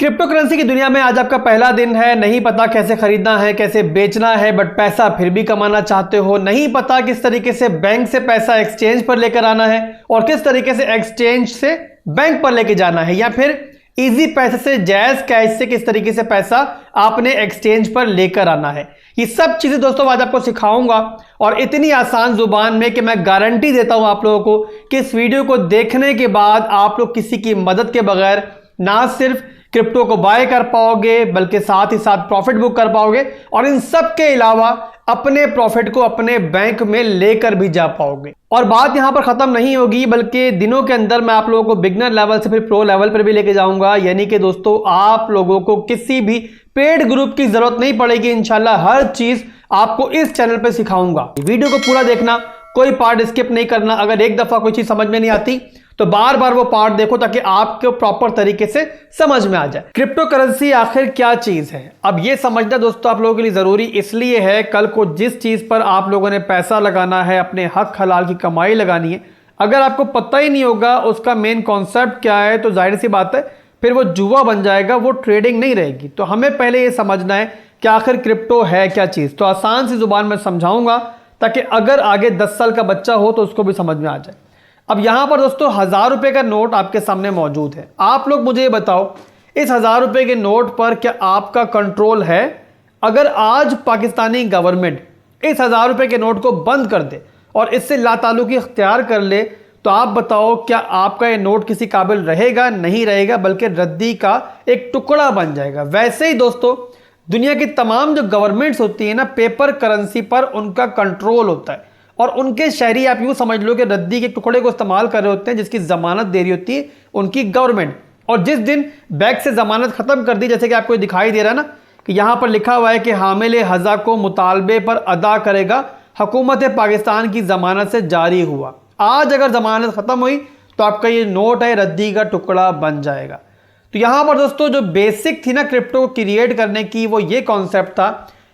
Crypto currency की दुनिया में आज आपका पहला दिन है। नहीं पता कैसे खरीदना है, कैसे बेचना है, बट पैसा फिर भी कमाना चाहते हो। नहीं पता किस तरीके से बैंक से पैसा एक्सचेंज पर लेकर आना है और किस तरीके से एक्सचेंज से बैंक पर लेकर जाना है, या फिर इजी पैसे से, जैज कैश से किस तरीके से पैसा आपने एक्सचेंज पर लेकर आना है। ये सब चीजें दोस्तों आज आपको सिखाऊंगा और इतनी आसान जुबान में कि मैं गारंटी देता हूं आप लोगों को कि इस वीडियो को देखने के बाद आप लोग किसी की मदद के बगैर ना सिर्फ क्रिप्टो को बाय कर पाओगे बल्कि साथ ही साथ प्रॉफिट बुक कर पाओगे और इन सब के अलावा अपने प्रॉफिट को अपने बैंक में लेकर भी जा पाओगे। और बात यहां पर खत्म नहीं होगी, बल्कि दिनों के अंदर मैं आप लोगों को बिगनर लेवल से फिर प्रो लेवल पर भी लेके जाऊंगा। यानी कि दोस्तों आप लोगों को किसी भी पेड ग्रुप की जरूरत नहीं पड़ेगी। इंशाल्लाह हर चीज आपको इस चैनल पर सिखाऊंगा। वीडियो को पूरा देखना, कोई पार्ट स्किप नहीं करना। अगर एक दफा कोई चीज समझ में नहीं आती तो बार बार वो पार्ट देखो ताकि आपको प्रॉपर तरीके से समझ में आ जाए। क्रिप्टो करेंसी आखिर क्या चीज है, अब ये समझना दोस्तों आप लोगों के लिए जरूरी इसलिए है, कल को जिस चीज पर आप लोगों ने पैसा लगाना है, अपने हक हलाल की कमाई लगानी है, अगर आपको पता ही नहीं होगा उसका मेन कॉन्सेप्ट क्या है तो जाहिर सी बात है फिर वो जुआ बन जाएगा, वो ट्रेडिंग नहीं रहेगी। तो हमें पहले ये समझना है कि आखिर क्रिप्टो है क्या चीज। तो आसान सी जुबान में समझाऊंगा ताकि अगर आगे 10 साल का बच्चा हो तो उसको भी समझ में आ जाए। अब यहां पर दोस्तों 1000 रुपए का नोट आपके सामने मौजूद है। आप लोग मुझे ये बताओ, इस 1000 रुपए के नोट पर क्या आपका कंट्रोल है? अगर आज पाकिस्तानी गवर्नमेंट इस 1000 रुपए के नोट को बंद कर दे और इससे लाताल्लुकी इख्तियार कर ले तो आप बताओ क्या आपका ये नोट किसी काबिल रहेगा? नहीं रहेगा, बल्कि रद्दी का एक टुकड़ा बन जाएगा। वैसे ही दोस्तों दुनिया की तमाम जो गवर्नमेंट्स होती है ना, पेपर करेंसी पर उनका कंट्रोल होता है और उनके शहरी आप यूं समझ लो कि रद्दी के टुकड़े को इस्तेमाल कर रहे होते हैं जिसकी जमानत दे रही होती है उनकी गवर्नमेंट। और जिस दिन बैंक से जमानत खत्म कर दी, जैसे कि आपको दिखाई दे रहा है ना कि यहां पर लिखा हुआ है कि हामिल हजा को मुतालबे पर अदा करेगा, हुकूमत पाकिस्तान की जमानत से जारी हुआ। आज अगर जमानत खत्म हुई तो आपका ये नोट है रद्दी का टुकड़ा बन जाएगा। तो यहां पर दोस्तों जो बेसिक थी ना क्रिप्टो को क्रिएट करने की, वो ये कॉन्सेप्ट था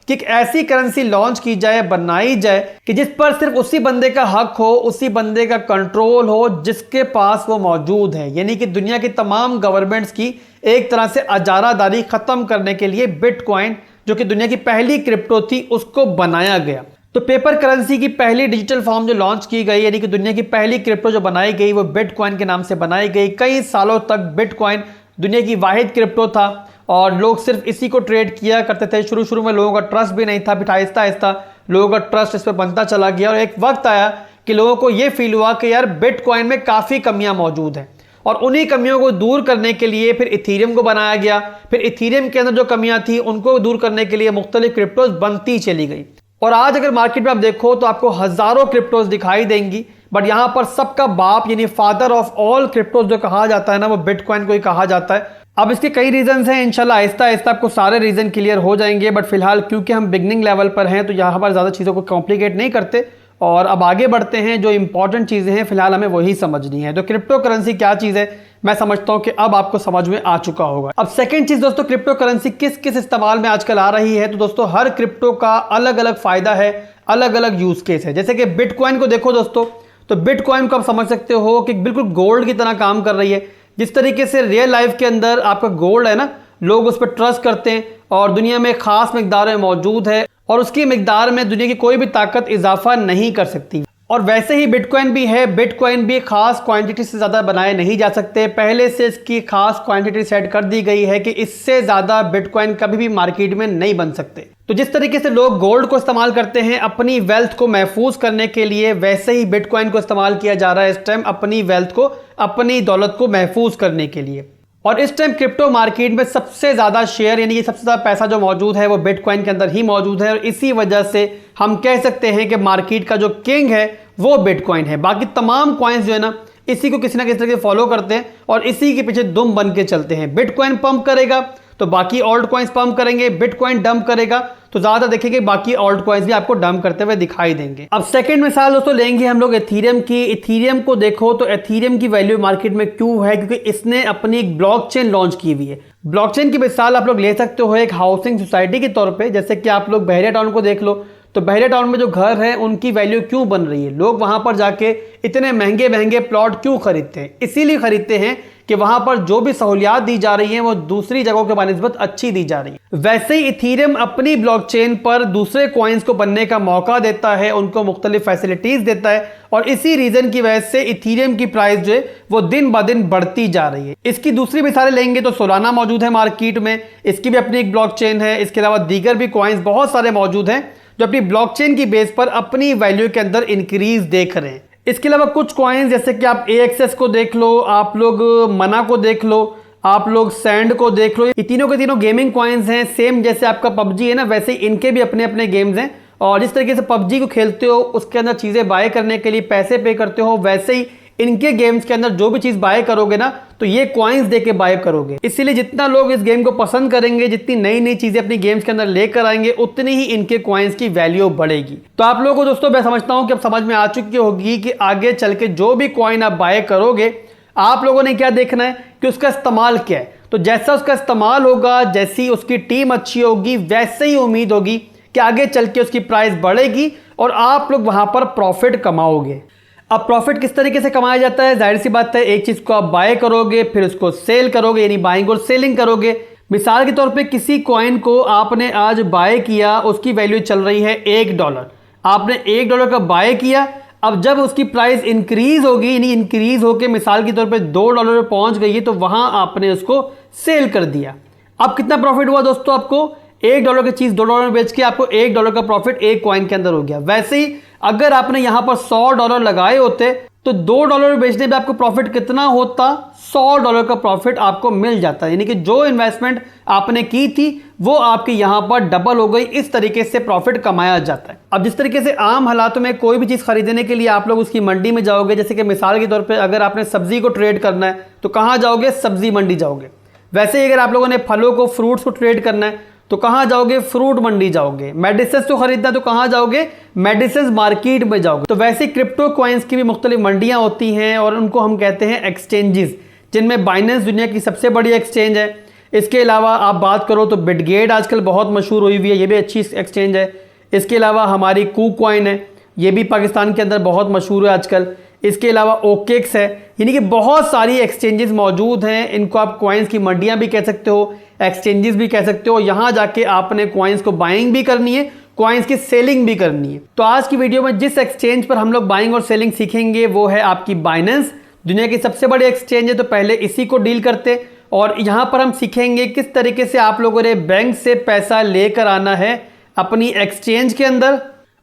कि एक ऐसी करेंसी लॉन्च की जाए, बनाई जाए कि जिस पर सिर्फ उसी बंदे का हक हो, उसी बंदे का कंट्रोल हो जिसके पास वो मौजूद है। यानी कि दुनिया की तमाम गवर्नमेंट्स की एक तरह से अजारादारी खत्म करने के लिए बिटकॉइन, जो कि दुनिया की पहली क्रिप्टो थी, उसको बनाया गया। तो पेपर करेंसी की पहली डिजिटल फॉर्म जो लॉन्च की गई, यानी कि दुनिया की पहली क्रिप्टो जो बनाई गई, वो बिटकॉइन के नाम से बनाई गई। कई सालों तक बिटकॉइन दुनिया की वाहिद क्रिप्टो था और लोग सिर्फ इसी को ट्रेड किया करते थे। शुरू में लोगों का ट्रस्ट भी नहीं था, फिर आहिस्ता आहिस्ता लोगों का ट्रस्ट इस पर बनता चला गया और एक वक्त आया कि लोगों को यह फील हुआ कि यार बिटकॉइन में काफ़ी कमियां मौजूद हैं और उन्हीं कमियों को दूर करने के लिए फिर इथीरियम को बनाया गया। फिर इथीरियम के अंदर जो कमियां थी उनको दूर करने के लिए मुख्तलिफ क्रिप्टोज बनती चली गई और आज अगर मार्केट में आप देखो तो आपको हजारों क्रिप्टोज दिखाई देंगी, बट यहां पर सबका बाप यानी फादर ऑफ ऑल क्रिप्टोज जो कहा जाता है ना, वो बिटकॉइन को ही कहा जाता है। अब इसके कई रीजंस हैं, इंशाल्लाह आहिस्ता आहिस्ता आपको सारे रीजन क्लियर हो जाएंगे, बट फिलहाल क्योंकि हम बिगनिंग लेवल पर हैं तो यहाँ पर ज़्यादा चीज़ों को कॉम्प्लिकेट नहीं करते और अब आगे बढ़ते हैं। जो इंपॉर्टेंट चीज़ें हैं फिलहाल हमें वही समझनी है। तो क्रिप्टो करेंसी क्या चीज़ है, मैं समझता हूँ कि अब आपको समझ में आ चुका होगा। अब सेकेंड चीज़ दोस्तों, क्रिप्टो करेंसी किस किस इस्तेमाल में आजकल आ रही है। तो दोस्तों हर क्रिप्टो का अलग अलग फ़ायदा है, अलग अलग यूज़ केस है। जैसे कि बिटकॉइन को देखो दोस्तों, तो बिटकॉइन को आप समझ सकते हो कि बिल्कुल गोल्ड की तरह काम कर रही है। जिस तरीके से रियल लाइफ के अंदर आपका गोल्ड है ना, लोग उस पर ट्रस्ट करते हैं और दुनिया में खास मिकदार में मौजूद है और उसकी मिकदार में दुनिया की कोई भी ताकत इजाफा नहीं कर सकती। और वैसे ही बिटकॉइन भी है। बिटकॉइन भी खास क्वांटिटी से ज़्यादा बनाए नहीं जा सकते, पहले से इसकी खास क्वांटिटी सेट कर दी गई है कि इससे ज़्यादा बिटकॉइन कभी भी मार्केट में नहीं बन सकते। तो जिस तरीके से लोग गोल्ड को इस्तेमाल करते हैं अपनी वेल्थ को महफूज करने के लिए, वैसे ही बिटकॉइन को इस्तेमाल किया जा रहा है इस टाइम अपनी वेल्थ को, अपनी दौलत को महफूज करने के लिए। और इस टाइम क्रिप्टो मार्केट में सबसे ज़्यादा शेयर यानी कि सबसे ज़्यादा पैसा जो मौजूद है वो बिटकॉइन के अंदर ही मौजूद है और इसी वजह से हम कह सकते हैं कि मार्केट का जो किंग है वो बिटकॉइन है। बाकी तमाम कॉइन्स जो है ना इसी को किसी ना किसी तरह से फॉलो करते हैं और इसी के पीछे दुम बन के चलते हैं। बिटकॉइन पंप करेगा तो बाकी ऑल्ट कॉइन्स पंप करेंगे, बिटकॉइन डंप करेगा तो ज्यादा देखेंगे बाकी ऑल्ट कॉइन्स भी आपको डंप करते हुए दिखाई देंगे। अब सेकंड मिसाल दोस्तों लेंगे हम लोग एथीरियम की। एथीरियम को देखो तो एथीरियम की वैल्यू मार्केट में क्यों है, क्योंकि इसने अपनी एक ब्लॉकचेन लॉन्च की हुई है। ब्लॉकचेन की मिसाल आप लोग ले सकते हो एक हाउसिंग सोसाइटी के तौर पे। जैसे कि आप लोग बहरिया टाउन को देख लो तो बहरिया टाउन में जो घर है उनकी वैल्यू क्यों बन रही है, लोग वहां पर जाके इतने महंगे महंगे प्लॉट क्यों खरीदते हैं? इसीलिए खरीदते हैं कि वहां पर जो भी सहूलियात दी जा रही हैं वो दूसरी जगहों के बनिस्बत अच्छी दी जा रही है। वैसे ही इथीरियम अपनी ब्लॉकचेन पर दूसरे कॉइन्स को बनने का मौका देता है, उनको मुख्तलिफ फैसिलिटीज देता है, और इसी रीजन की वजह से इथीरियम की प्राइस जो है वो दिन ब दिन बढ़ती जा रही है। इसकी दूसरी मिसालें लेंगे तो सोलाना मौजूद है मार्केट में, इसकी भी अपनी एक ब्लॉकचेन है। इसके अलावा दीगर भी कॉइन्स बहुत सारे मौजूद हैं जो अपनी ब्लॉकचेन की बेस पर अपनी वैल्यू के अंदर इंक्रीज देख रहे हैं। इसके अलावा कुछ कॉइन्स जैसे कि आप AXS को देख लो, आप लोग मना को देख लो, आप लोग सैंड को देख लो, ये तीनों के तीनों गेमिंग कॉइन्स हैं। सेम जैसे आपका PUBG है ना, वैसे इनके भी अपने अपने गेम्स हैं। और जिस तरीके से PUBG को खेलते हो उसके अंदर चीज़ें बाय करने के लिए पैसे पे करते हो, वैसे ही इनके गेम्स के अंदर जो भी चीज़ बाय करोगे ना तो ये कॉइन्स दे के बाय करोगे। इसीलिए जितना लोग इस गेम को पसंद करेंगे, जितनी नई नई चीज़ें अपनी गेम्स के अंदर लेकर आएंगे, उतनी ही इनके कॉइन्स की वैल्यू बढ़ेगी। तो आप लोगों को दोस्तों मैं समझता हूँ कि अब समझ में आ चुकी होगी कि आगे चल के जो भी कॉइन आप बाय करोगे, आप लोगों ने क्या देखना है कि उसका इस्तेमाल क्या है। तो जैसा उसका इस्तेमाल होगा, जैसी उसकी टीम अच्छी होगी, वैसे ही उम्मीद होगी कि आगे चल के उसकी प्राइस बढ़ेगी और आप लोग वहां पर प्रॉफिट कमाओगे। अब प्रॉफिट किस तरीके से कमाया जाता है? जाहिर सी बात है, एक चीज को आप बाय करोगे, फिर उसको सेल करोगे, यानी बाइंग और सेलिंग करोगे। मिसाल के तौर पे किसी कॉइन को आपने आज बाय किया, उसकी वैल्यू चल रही है $1, आपने $1 का बाय किया। अब जब उसकी प्राइस इंक्रीज होगी, यानी इंक्रीज होकर मिसाल के तौर पे $2 पे पहुंच गई है, तो वहां आपने उसको सेल कर दिया। अब कितना प्रॉफिट हुआ दोस्तों? आपको $1 की चीज $2 में बेच के आपको $1 का प्रॉफिट एक कॉइन के अंदर हो गया। वैसे ही अगर आपने यहां पर $100 लगाए होते तो $2 में बेचने पे आपको प्रॉफिट कितना होता? $100 का प्रॉफिट आपको मिल जाता है। यानी कि जो इन्वेस्टमेंट आपने की थी वो आपकी यहां पर डबल हो गई। इस तरीके से प्रॉफिट कमाया जाता है। अब जिस तरीके से आम हालातों में कोई भी चीज खरीदने के लिए आप लोग उसकी मंडी में जाओगे, जैसे कि मिसाल के तौर पर अगर आपने सब्जी को ट्रेड करना है तो कहां जाओगे? सब्जी मंडी जाओगे। वैसे ही अगर आप लोगों ने फलों को, फ्रूट्स को ट्रेड करना है तो कहां जाओगे? फ्रूट मंडी जाओगे। मेडिसिन तो खरीदना तो कहां जाओगे? मेडिसिन मार्केट में जाओगे। तो वैसे क्रिप्टो कॉइन्स की भी मुख्तलिफ मंडियां होती हैं और उनको हम कहते हैं एक्सचेंजेस, जिनमें बाइनेंस दुनिया की सबसे बड़ी एक्सचेंज है। इसके अलावा आप बात करो तो बिटगेट आजकल बहुत मशहूर हुई हुई है, ये भी अच्छी एक्सचेंज है। इसके अलावा हमारी KuCoin है, ये भी पाकिस्तान के अंदर बहुत मशहूर है आजकल। इसके अलावा OKX है, यानी कि बहुत सारी एक्सचेंजेस मौजूद हैं। इनको आप कॉइन्स की मंडियां भी कह सकते हो, एक्सचेंजेस भी कह सकते हो। यहां जाके आपने कॉइन्स को बाइंग भी करनी है, कॉइन्स की सेलिंग भी करनी है। तो आज की वीडियो में जिस एक्सचेंज पर हम लोग बाइंग और सेलिंग सीखेंगे वो है आपकी बाइनेंस। दुनिया की सबसे बड़ी एक्सचेंज है, तो पहले इसी को डील करते। और यहां पर हम सीखेंगे किस तरीके से आप लोगों ने बैंक से पैसा लेकर आना है अपनी एक्सचेंज के अंदर,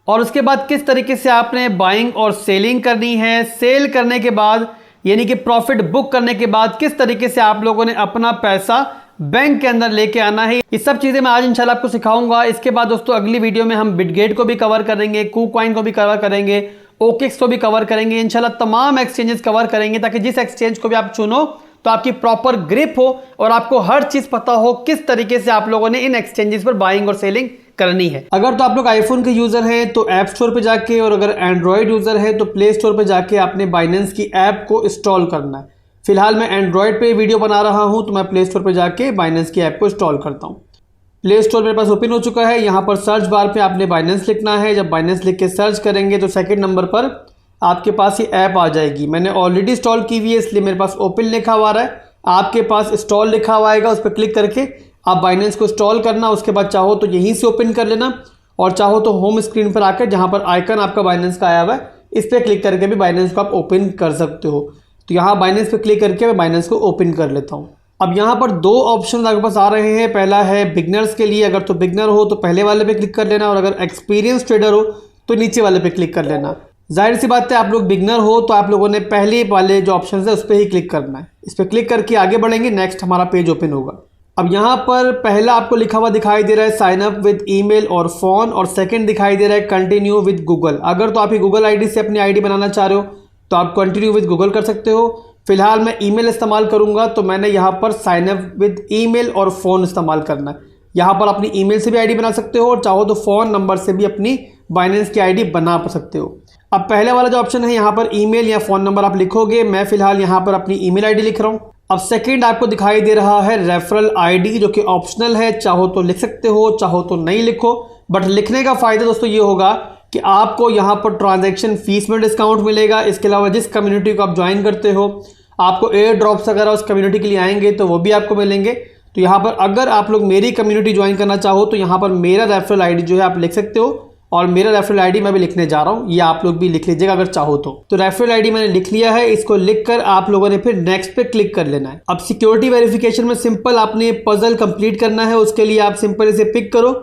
और उसके बाद किस तरीके से आपने बाइंग और सेलिंग करनी है। सेल करने के बाद यानी कि प्रॉफिट बुक करने के बाद किस तरीके से आप लोगों ने अपना पैसा बैंक के अंदर लेके आना है। ये सब चीजें मैं आज इंशाल्लाह आपको सिखाऊंगा। इसके बाद दोस्तों अगली वीडियो में हम बिटगेट को भी कवर करेंगे, KuCoin को भी कवर करेंगे, OKX को भी कवर करेंगे। इंशाल्लाह तमाम एक्सचेंजेस कवर करेंगे ताकि जिस एक्सचेंज को भी आप चुनो तो आपकी प्रॉपर ग्रिप हो और आपको हर चीज पता हो किस तरीके से आप लोगों ने इन एक्सचेंजेस पर बाइंग और सेलिंग करनी है। अगर तो आप लोग आईफोन के यूजर हैं तो ऐप स्टोर पे जाके, और अगर एंड्रॉयड यूजर है तो प्ले स्टोर पे जाके आपने बाइनेंस की ऐप को इंस्टॉल करना है। फिलहाल मैं एंड्रॉयड पे वीडियो बना रहा हूं तो मैं प्ले स्टोर पे जाके बाइनेंस की ऐप को इंस्टॉल करता हूं। प्ले स्टोर मेरे पास ओपन हो चुका है। यहाँ पर सर्च बार पे आपने बाइनेंस लिखना है। जब बाइनेंस लिख के सर्च करेंगे तो सेकंड नंबर पर आपके पास ये ऐप आ जाएगी। मैंने ऑलरेडी इंस्टॉल की हुई है इसलिए मेरे पास ओपन लिखा हुआ है। आपके पास इंस्टॉल लिखा हुआ आएगा, उस पर क्लिक करके आप बाइनेंस को इंस्टॉल करना। उसके बाद चाहो तो यहीं से ओपन कर लेना, और चाहो तो होम स्क्रीन पर आकर जहाँ पर आइकन आपका बाइनेंस का आया हुआ है इस पर क्लिक करके भी बाइनेंस को आप ओपन कर सकते हो। तो यहाँ बाइनेंस पे क्लिक करके मैं बाइनेंस को ओपन कर लेता हूँ। अब यहाँ पर दो ऑप्शन आपके पास आ रहे हैं। पहला है बिगनर्स के लिए, अगर तो बिगनर हो तो पहले वाले पे क्लिक कर लेना, और अगर एक्सपीरियंस ट्रेडर हो तो नीचे वाले पे क्लिक कर लेना। जाहिर सी बात है आप लोग बिगनर हो तो आप लोगों ने पहले वाले जो ऑप्शन है उस पर ही क्लिक करना है। इस पर क्लिक करके आगे बढ़ेंगे, नेक्स्ट हमारा पेज ओपन होगा। अब यहाँ पर पहला आपको लिखा हुआ दिखाई दे रहा है साइन अप विद ईमेल और फ़ोन, और सेकंड दिखाई दे रहा है कंटिन्यू विद गूगल। अगर तो आप ही गूगल आईडी से अपनी आईडी बनाना चाह रहे हो तो आप कंटिन्यू विद गूगल कर सकते हो। फिलहाल मैं ईमेल इस्तेमाल करूंगा तो मैंने यहाँ पर साइन अप विद ईमेल और फ़ोन इस्तेमाल करना है। यहाँ पर अपनी ईमेल से भी आईडी बना सकते हो, और चाहो तो फ़ोन नंबर से भी अपनी बाइनेंस की आईडी बना सकते हो। अब पहले वाला जो ऑप्शन है यहाँ पर ईमेल या फ़ोन नंबर आप लिखोगे। मैं फिलहाल यहाँ पर अपनी ईमेल आईडी लिख रहा हूँ। अब सेकंड आपको दिखाई दे रहा है रेफरल आईडी, जो कि ऑप्शनल है, चाहो तो लिख सकते हो चाहो तो नहीं लिखो। बट लिखने का फ़ायदा दोस्तों ये होगा कि आपको यहाँ पर ट्रांजैक्शन फीस में डिस्काउंट मिलेगा। इसके अलावा जिस कम्युनिटी को आप ज्वाइन करते हो, आपको एयर ड्रॉप्स वगैरह उस कम्युनिटी के लिए आएंगे तो वो भी आपको मिलेंगे। तो यहाँ पर अगर आप लोग मेरी कम्युनिटी ज्वाइन करना चाहो तो यहाँ पर मेरा रेफरल आईडी जो है आप लिख सकते हो, और मेरा रेफरल आईडी मैं भी लिखने जा रहा हूँ, ये आप लोग भी लिख लीजिएगा अगर चाहो तो रेफरल आईडी मैंने लिख लिया है। इसको लिखकर आप लोगों ने फिर नेक्स्ट पे क्लिक कर लेना है। अब सिक्योरिटी वेरिफिकेशन में सिंपल आपने पजल कंप्लीट करना है। उसके लिए आप सिंपल इसे पिक करो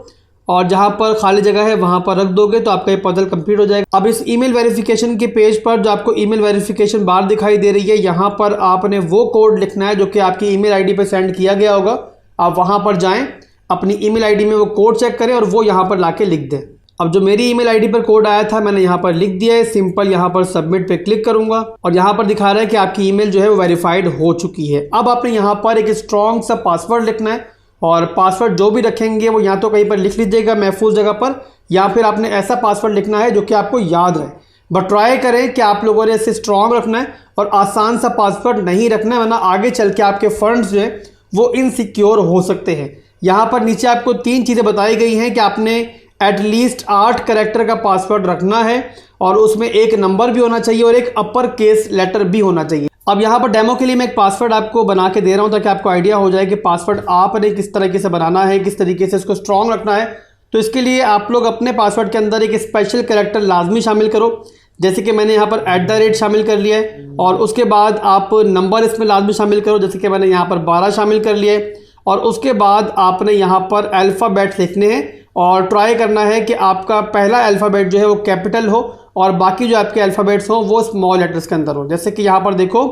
और जहाँ पर खाली जगह है वहाँ पर रख दोगे तो आपका ये पजल कंप्लीट हो जाएगा। अब इस ईमेल वेरिफिकेशन के पेज पर जो आपको ईमेल वेरिफिकेशन बार दिखाई दे रही है, यहाँ पर आपने वो कोड लिखना है जो कि आपकी ईमेल आईडी पे सेंड किया गया होगा। आप वहाँ पर जाएं, अपनी ईमेल आईडी में वो कोड चेक करें और वो यहाँ पर लाके लिख दें। अब जो मेरी ईमेल आईडी पर कोड आया था मैंने यहाँ पर लिख दिया है। सिंपल यहाँ पर सबमिट पे क्लिक करूंगा और यहाँ पर दिखा रहा है कि आपकी ईमेल जो है वो वेरीफाइड हो चुकी है। अब आपने यहाँ पर एक स्ट्रॉन्ग सा पासवर्ड लिखना है और पासवर्ड जो भी रखेंगे वो या तो कहीं पर लिख लीजिएगा महफूज जगह पर, या फिर आपने ऐसा पासवर्ड लिखना है जो कि आपको याद रहे। बट ट्राई करें कि आप लोगों ने इसे स्ट्रॉन्ग रखना है और आसान सा पासवर्ड नहीं रखना है, वरना आगे चल के आपके फंड्स जो हैं वो इनसिक्योर हो सकते हैं। यहाँ पर नीचे आपको 3 चीज़ें बताई गई हैं कि आपने एटलीस्ट 8 कैरेक्टर का पासवर्ड रखना है और उसमें एक नंबर भी होना चाहिए और एक अपर केस लेटर भी होना चाहिए। अब यहाँ पर डेमो के लिए मैं एक पासवर्ड आपको बना के दे रहा हूँ ताकि आपको आइडिया हो जाए कि पासवर्ड आपने किस तरीके से बनाना है, किस तरीके से इसको स्ट्रॉन्ग रखना है। तो इसके लिए आप लोग अपने पासवर्ड के अंदर एक स्पेशल कैरेक्टर लाजमी शामिल करो। जैसे कि मैंने यहाँ पर @ शामिल कर लिया है और उसके बाद आप नंबर इसमें लाजमी शामिल करो, जैसे कि मैंने यहाँ पर 12 शामिल कर लिया है। और उसके बाद आपने यहाँ पर अल्फ़ाबेट लिखने हैं और ट्राई करना है कि आपका पहला अल्फ़ाबेट जो है वो कैपिटल हो और बाकी जो आपके अल्फ़ाबेट्स हो वो स्मॉल लेटर्स के अंदर हो। जैसे कि यहाँ पर देखो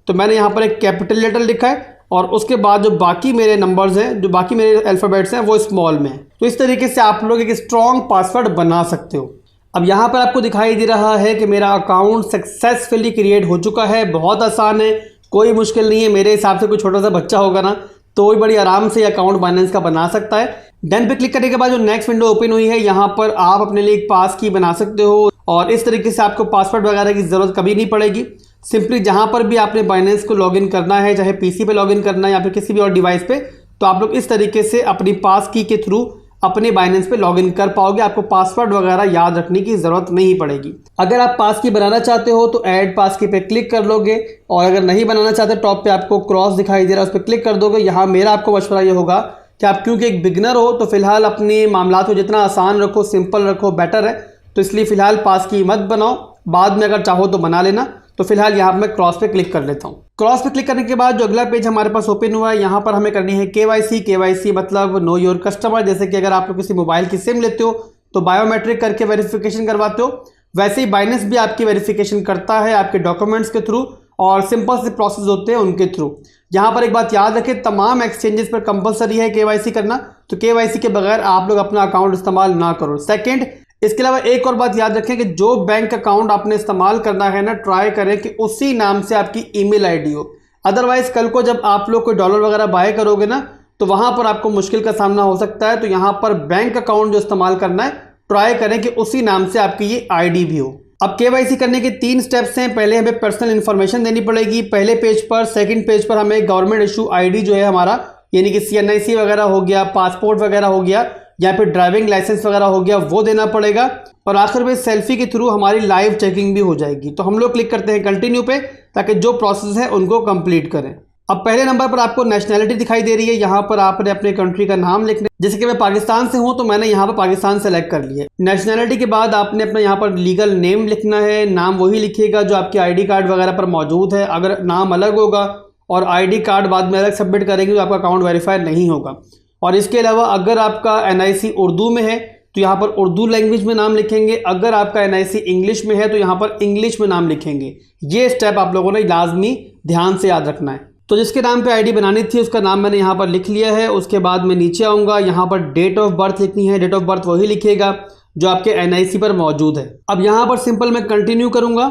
तो मैंने यहाँ पर एक कैपिटल लेटर लिखा है और उसके बाद जो बाकी मेरे नंबर्स हैं, जो बाकी मेरे अल्फ़ाबेट्स हैं वो स्मॉल में है। तो इस तरीके से आप लोग एक स्ट्रॉन्ग पासवर्ड बना सकते हो। अब यहाँ पर आपको दिखाई दे रहा है कि मेरा अकाउंट सक्सेसफुली क्रिएट हो चुका है। बहुत आसान है, कोई मुश्किल नहीं है। मेरे हिसाब से कोई छोटा सा बच्चा होगा ना तो वही बड़ी आराम से अकाउंट बाइनेंस का बना सकता है। डन पे क्लिक करने के बाद जो नेक्स्ट विंडो ओपन हुई है, यहाँ पर आप अपने लिए एक पास की बना सकते हो और इस तरीके से आपको पासवर्ड वगैरह की ज़रूरत कभी नहीं पड़ेगी। सिंपली जहाँ पर भी आपने बाइनेंस को लॉगिन करना है, चाहे पीसी पे लॉगिन करना है या फिर किसी भी और डिवाइस पे, तो आप लोग इस तरीके से अपनी पास की के थ्रू अपने बाइनेंस पे लॉगिन कर पाओगे। आपको पासवर्ड वगैरह याद रखने की ज़रूरत नहीं पड़ेगी। अगर आप पास की बनाना चाहते हो तो ऐड पास की पे क्लिक कर लोगे और अगर नहीं बनाना चाहते टॉप पे आपको क्रॉस दिखाई दे रहा है उस पर क्लिक कर दोगे। यहाँ मेरा आपको मशवरा ये होगा कि आप क्योंकि एक बिगनर हो तो फिलहाल अपने मामलात को जितना आसान रखो, सिंपल रखो, बेटर है। तो इसलिए फ़िलहाल पास की मत बनाओ, बाद में अगर चाहो तो बना लेना। तो फिलहाल यहाँ पर मैं क्रॉस पे क्लिक कर लेता हूँ। क्रॉस पे क्लिक करने के बाद जो अगला पेज हमारे पास ओपन हुआ है, यहाँ पर हमें करनी है KYC मतलब नो योर कस्टमर। जैसे कि अगर आप लोग किसी मोबाइल की सिम लेते हो तो बायोमेट्रिक करके वेरिफिकेशन करवाते हो, वैसे ही बाइनेंस भी आपकी वेरिफिकेशन करता है आपके डॉक्यूमेंट्स के थ्रू और सिंपल से प्रोसेस होते हैं उनके थ्रू। यहाँ पर एक बात याद रखें, तमाम एक्सचेंजेस पर कंपलसरी है KYC करना, तो KYC के बगैर आप लोग अपना अकाउंट इस्तेमाल ना करो। सेकंड, इसके अलावा एक और बात याद रखें कि जो बैंक अकाउंट आपने इस्तेमाल करना है ना, ट्राई करें कि उसी नाम से आपकी ईमेल आईडी हो। अदरवाइज कल को जब आप लोग कोई डॉलर वगैरह बाय करोगे ना तो वहां पर आपको मुश्किल का सामना हो सकता है। तो यहाँ पर बैंक अकाउंट जो इस्तेमाल करना है ट्राई करें कि उसी नाम से आपकी ये आईडी भी हो। अब KYC करने के 3 स्टेप्स हैं। पहले हमें पर्सनल इन्फॉर्मेशन देनी पड़ेगी पहले पेज पर। सेकंड पेज पर हमें गवर्नमेंट इशू आईडी जो है हमारा, यानी कि CNIC वगैरह हो गया, पासपोर्ट वगैरह हो गया या फिर ड्राइविंग लाइसेंस वगैरह हो गया, वो देना पड़ेगा। और आखिर में सेल्फी के थ्रू हमारी लाइव चेकिंग भी हो जाएगी। तो हम लोग क्लिक करते हैं कंटिन्यू पे ताकि जो प्रोसेस है उनको कंप्लीट करें। अब पहले नंबर पर आपको नेशनैलिटी दिखाई दे रही है। यहाँ पर आपने अपने कंट्री का नाम लिखना है। जैसे कि मैं पाकिस्तान से हूँ तो मैंने यहाँ पर पाकिस्तान सेलेक्ट कर लिया। नेशनैलिटी के बाद आपने अपना यहाँ पर लीगल नेम लिखना है। नाम वही लिखिएगा जो आपके ID कार्ड वगैरह पर मौजूद है। अगर नाम अलग होगा और ID कार्ड बाद में अलग सबमिट करेंगे तो आपका अकाउंट वेरीफाई नहीं होगा। और इसके अलावा अगर आपका NIC उर्दू में है तो यहाँ पर उर्दू लैंग्वेज में नाम लिखेंगे। अगर आपका NIC इंग्लिश में है तो यहाँ पर इंग्लिश में नाम लिखेंगे। ये स्टेप आप लोगों ने लाजमी ध्यान से याद रखना है। तो जिसके नाम पे आईडी बनानी थी उसका नाम मैंने यहाँ पर लिख लिया है। उसके बाद मैं नीचे आऊँगा, यहाँ पर डेट ऑफ बर्थ लिखनी है। डेट ऑफ बर्थ वही लिखिएगा जो आपके NIC पर मौजूद है। अब यहाँ पर सिंपल मैं कंटिन्यू करूँगा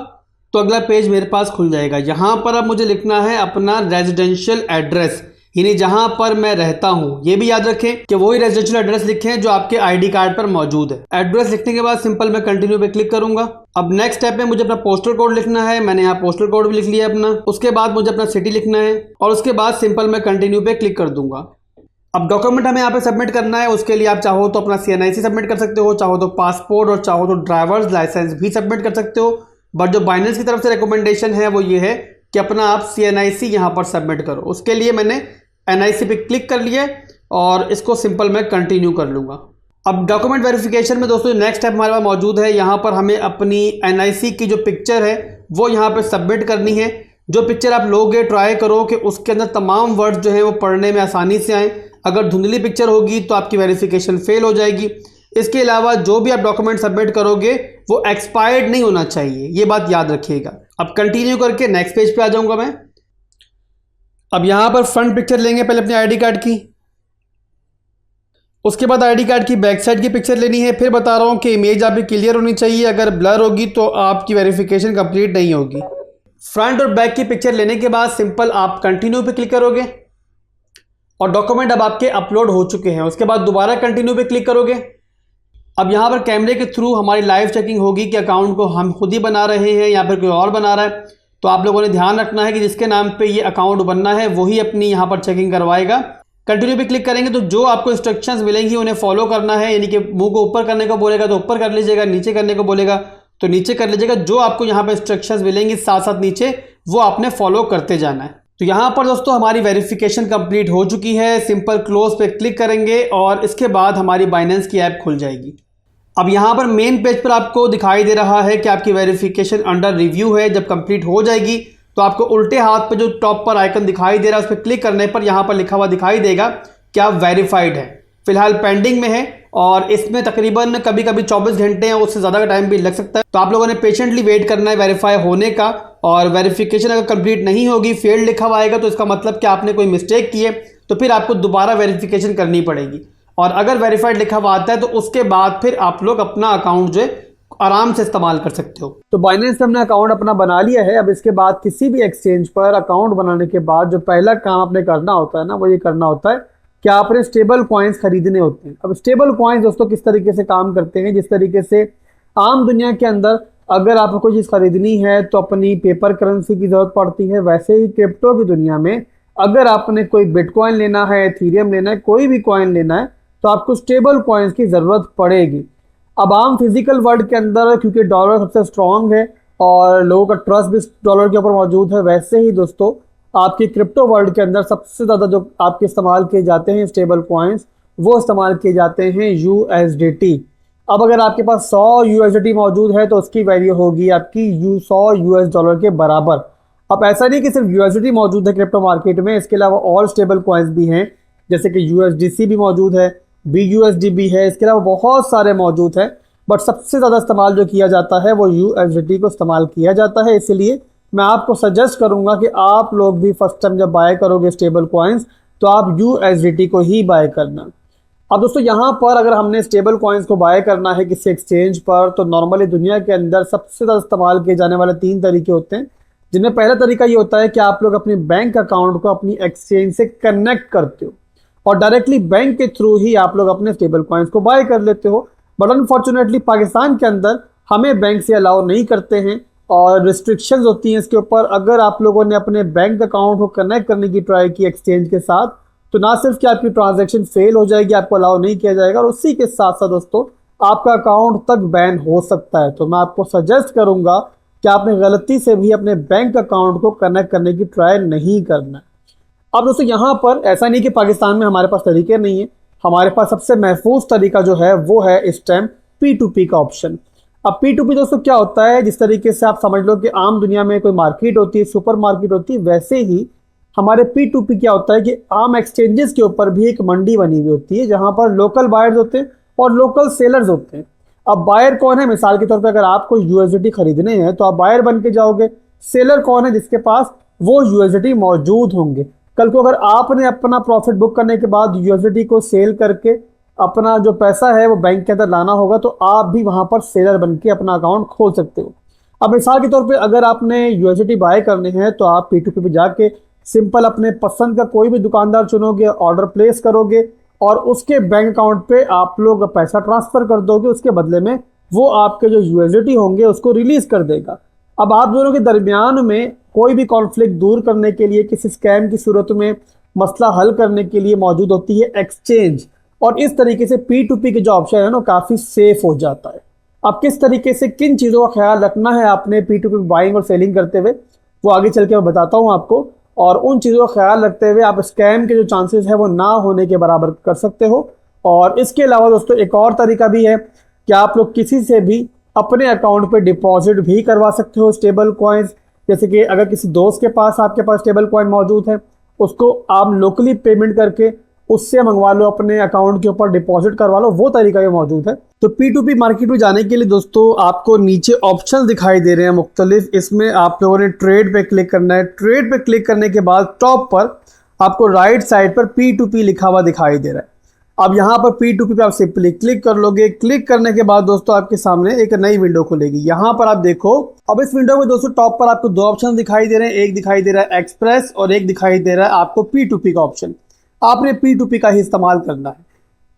तो अगला पेज मेरे पास खुल जाएगा। यहाँ पर अब मुझे लिखना है अपना रेजिडेंशियल एड्रेस, यानी जहां पर मैं रहता हूं। ये भी याद रखें कि वही रेजिडेंशियल एड्रेस लिखें जो आपके ID कार्ड पर मौजूद है। एड्रेस लिखने के बाद सिंपल मैं कंटिन्यू पे क्लिक करूंगा। अब नेक्स्ट स्टेप में मुझे अपना पोस्टल कोड लिखना है। मैंने यहाँ पोस्टल कोड भी लिख लिया अपना। उसके बाद मुझे अपना सिटी लिखना है और उसके बाद सिंपल मैं कंटिन्यू पे क्लिक कर दूंगा। अब डॉक्यूमेंट हमें यहाँ पे सबमिट करना है। उसके लिए आप चाहो तो अपना CNIC सबमिट कर सकते हो, चाहो तो पासपोर्ट और चाहो तो ड्राइवर्स लाइसेंस भी सबमिट कर सकते हो। बट जो बाइनेंस की तरफ से रिकमेंडेशन है वो ये है कि अपना आप CNIC यहाँ पर सबमिट करो। उसके लिए मैंने NIC पे क्लिक कर लिया और इसको सिंपल मैं कंटिन्यू कर लूँगा। अब डॉक्यूमेंट वेरिफिकेशन में दोस्तों नेक्स्ट स्टेप हमारे पास मौजूद है। यहाँ पर हमें अपनी NIC की जो पिक्चर है वो यहाँ पर सबमिट करनी है। जो पिक्चर आप लोगे ट्राई करो कि उसके अंदर तमाम वर्ड्स जो है वो पढ़ने में आसानी से आएँ। अगर धुंधली पिक्चर होगी तो आपकी वेरिफिकेशन फेल हो जाएगी। इसके अलावा जो भी आप डॉक्यूमेंट सबमिट करोगे वो एक्सपायर्ड नहीं होना चाहिए, ये बात याद रखिएगा। अब कंटिन्यू करके नेक्स्ट पेज पे आ जाऊंगा मैं। अब यहाँ पर फ्रंट पिक्चर लेंगे पहले अपने आईडी कार्ड की, उसके बाद आईडी कार्ड की बैक साइड की पिक्चर लेनी है। फिर बता रहा हूँ कि इमेज आपकी क्लियर होनी चाहिए, अगर ब्लर होगी तो आपकी वेरिफिकेशन कंप्लीट नहीं होगी। फ्रंट और बैक की पिक्चर लेने के बाद सिंपल आप कंटिन्यू पे क्लिक करोगे और डॉक्यूमेंट अब आपके अपलोड हो चुके हैं। उसके बाद दोबारा कंटिन्यू पे क्लिक करोगे। अब यहाँ पर कैमरे के थ्रू हमारी लाइव चेकिंग होगी कि अकाउंट को हम खुद ही बना रहे हैं या फिर कोई और बना रहा है। तो आप लोगों ने ध्यान रखना है कि जिसके नाम पे ये अकाउंट बनना है वही अपनी यहाँ पर चेकिंग करवाएगा। कंटिन्यू पे क्लिक करेंगे तो जो आपको इंस्ट्रक्शंस मिलेंगी उन्हें फॉलो करना है, यानी कि मुंह को ऊपर करने को बोलेगा तो ऊपर कर लीजिएगा, नीचे करने को बोलेगा तो नीचे कर लीजिएगा। जो आपको यहाँ पर इंस्ट्रक्शंस मिलेंगी साथ साथ नीचे वो आपने फॉलो करते जाना है। तो यहाँ पर दोस्तों हमारी वेरिफिकेशन कंप्लीट हो चुकी है। सिंपल क्लोज पे क्लिक करेंगे और इसके बाद हमारी बाइनेंस की ऐप खुल जाएगी। अब यहाँ पर मेन पेज पर आपको दिखाई दे रहा है कि आपकी वेरिफिकेशन अंडर रिव्यू है। जब कंप्लीट हो जाएगी तो आपको उल्टे हाथ पे जो टॉप पर आइकन दिखाई दे रहा है उस पर क्लिक करने पर यहाँ पर लिखा हुआ दिखाई देगा कि आप वेरीफाइड है। फिलहाल पेंडिंग में है और इसमें तकरीबन कभी कभी 24 घंटे या उससे ज़्यादा का टाइम भी लग सकता है। तो आप लोगों ने पेशेंटली वेट करना है वेरीफाई होने का। और वेरिफिकेशन अगर कंप्लीट नहीं होगी, फेल्ड लिखा हुआ आएगा, तो इसका मतलब कि आपने कोई मिस्टेक की है तो फिर आपको दोबारा वेरिफिकेशन करनी पड़ेगी। और अगर वेरीफाइड लिखा हुआ आता है तो उसके बाद फिर आप लोग अपना अकाउंट जो है आराम से इस्तेमाल कर सकते हो। तो बाइनेंस में हमने अकाउंट अपना बना लिया है। अब इसके बाद किसी भी एक्सचेंज पर अकाउंट बनाने के बाद जो पहला काम आपने करना होता है ना, वो ये करना होता है कि आपने स्टेबल कॉइन्स खरीदने होते हैं। अब स्टेबल कॉइन्स दोस्तों किस तरीके से काम करते हैं, जिस तरीके से आम दुनिया के अंदर अगर आपको कोई चीज़ खरीदनी है तो अपनी पेपर करेंसी की जरूरत पड़ती है, वैसे ही क्रिप्टो की दुनिया में अगर आपने कोई बिटकॉइन लेना है, एथीरियम लेना है, कोई भी कॉइन लेना है तो आपको स्टेबल कॉइन्स की ज़रूरत पड़ेगी। अब आम फिजिकल वर्ल्ड के अंदर क्योंकि डॉलर सबसे स्ट्रांग है और लोगों का ट्रस्ट भी डॉलर के ऊपर मौजूद है, वैसे ही दोस्तों आपकी क्रिप्टो वर्ल्ड के अंदर सबसे ज़्यादा जो आपके इस्तेमाल किए जाते हैं स्टेबल कॉइन्स, वो इस्तेमाल किए जाते हैं USDT। अब अगर आपके पास 100 USDT मौजूद है तो उसकी वैल्यू होगी आपकी 100 US डॉलर के बराबर। अब ऐसा नहीं कि सिर्फ USDT मौजूद है क्रिप्टो मार्केट में, इसके अलावा और स्टेबल कॉइन्स भी हैं, जैसे कि USDC भी मौजूद है, BUSD भी है, इसके अलावा बहुत सारे मौजूद हैं। बट सबसे ज़्यादा इस्तेमाल जो किया जाता है वो USDT को इस्तेमाल किया जाता है। इसलिए मैं आपको सजेस्ट करूंगा कि आप लोग भी फर्स्ट टाइम जब बाय करोगे स्टेबल कॉइन्स तो आप USDT को ही बाय करना। अब दोस्तों यहाँ पर अगर हमने स्टेबल कॉइन्स को बाय करना है किसी एक्सचेंज पर तो नॉर्मली दुनिया के अंदर सबसे ज़्यादा इस्तेमाल किए जाने वाले 3 तरीके होते हैं, जिनमें पहला तरीका ये होता है कि आप लोग अपने बैंक अकाउंट को अपनी एक्सचेंज से कनेक्ट करते हो और डायरेक्टली बैंक के थ्रू ही आप लोग अपने स्टेबल कॉइन्स को बाय कर लेते हो। बट अनफॉर्चुनेटली पाकिस्तान के अंदर हमें बैंक से अलाउ नहीं करते हैं और रिस्ट्रिक्शंस होती हैं इसके ऊपर। अगर आप लोगों ने अपने बैंक अकाउंट को कनेक्ट करने की ट्राई की एक्सचेंज के साथ तो ना सिर्फ कि आपकी ट्रांजैक्शन फेल हो जाएगी, आपको अलाउ नहीं किया जाएगा और उसी के साथ साथ दोस्तों आपका अकाउंट तक बैन हो सकता है। तो मैं आपको सजेस्ट करूंगा कि आपने गलती से भी अपने बैंक अकाउंट को कनेक्ट करने की ट्राई नहीं करना। अब दोस्तों यहाँ पर ऐसा नहीं कि पाकिस्तान में हमारे पास तरीके नहीं है, हमारे पास सबसे महफूज तरीका जो है वो है इस टाइम P2P का ऑप्शन। अब P2P दोस्तों क्या होता है, जिस तरीके से आप समझ लो कि आम दुनिया में कोई मार्केट होती है, सुपर मार्केट होती है, वैसे ही हमारे P2P क्या होता है कि आम एक्सचेंजेस के ऊपर भी एक मंडी बनी हुई होती है जहां पर लोकल बायर्स होते हैं और लोकल सेलर्स होते हैं। अब बायर कौन है, मिसाल के तौर पर अगर आपको USDT खरीदने हैं तो आप बायर बन के जाओगे। सेलर कौन है, जिसके पास वो USDT मौजूद होंगे। कल को अगर आपने अपना प्रॉफिट बुक करने के बाद USDT को सेल करके अपना जो पैसा है वो बैंक के अंदर लाना होगा तो आप भी वहां पर सेलर बन के अपना अकाउंट खोल सकते हो। अब मिसाल के तौर पे अगर आपने USDT बाय करने हैं तो आप P2P पे जाके सिंपल अपने पसंद का कोई भी दुकानदार चुनोगे, ऑर्डर प्लेस करोगे और उसके बैंक अकाउंट पे आप लोग पैसा ट्रांसफ़र कर दोगे। उसके बदले में वो आपके जो USDT होंगे उसको रिलीज़ कर देगा। अब आप दोनों के दरमियान में कोई भी कॉन्फ्लिक्ट दूर करने के लिए किसी स्कैम की सूरत में मसला हल करने के लिए मौजूद होती है एक्सचेंज। और इस तरीके से P2P के जो ऑप्शन है ना काफ़ी सेफ हो जाता है। अब किस तरीके से किन चीज़ों का ख्याल रखना है आपने P2P बाइंग और सेलिंग करते हुए, वो आगे चल के मैं बताता हूँ आपको। और उन चीज़ों का ख्याल रखते हुए आप स्कैम के जो चांसेस है वो ना होने के बराबर कर सकते हो। और इसके अलावा दोस्तों एक और तरीका भी है कि आप लोग किसी से भी अपने अकाउंट पे डिपॉजिट भी करवा सकते हो स्टेबल कॉइन्स। जैसे कि अगर किसी दोस्त के पास आपके पास स्टेबल कॉइन मौजूद है, उसको आप लोकली पेमेंट करके उससे मंगवा लो, अपने अकाउंट के ऊपर डिपॉजिट करवा लो, वो तरीका भी मौजूद है। तो P2P मार्केट में जाने के लिए दोस्तों आपको नीचे ऑप्शन दिखाई दे रहे हैं मुख्तलिफ। इसमें आप लोगों ने ट्रेड पे क्लिक करना है। ट्रेड पे क्लिक करने के बाद टॉप पर आपको राइट साइड पर P2P लिखा हुआ दिखाई दे रहा है। अब यहाँ पर P2P पे आप सिंपली क्लिक कर लोगे। क्लिक करने के बाद दोस्तों आपके सामने एक नई विंडो खुलेगी। यहाँ पर आप देखो, अब इस विंडो में दोस्तों टॉप पर आपको दो ऑप्शन दिखाई दे रहे हैं। एक दिखाई दे रहा है एक्सप्रेस और एक दिखाई दे रहा है आपको P2P का ऑप्शन। आपने P2P का ही इस्तेमाल करना है।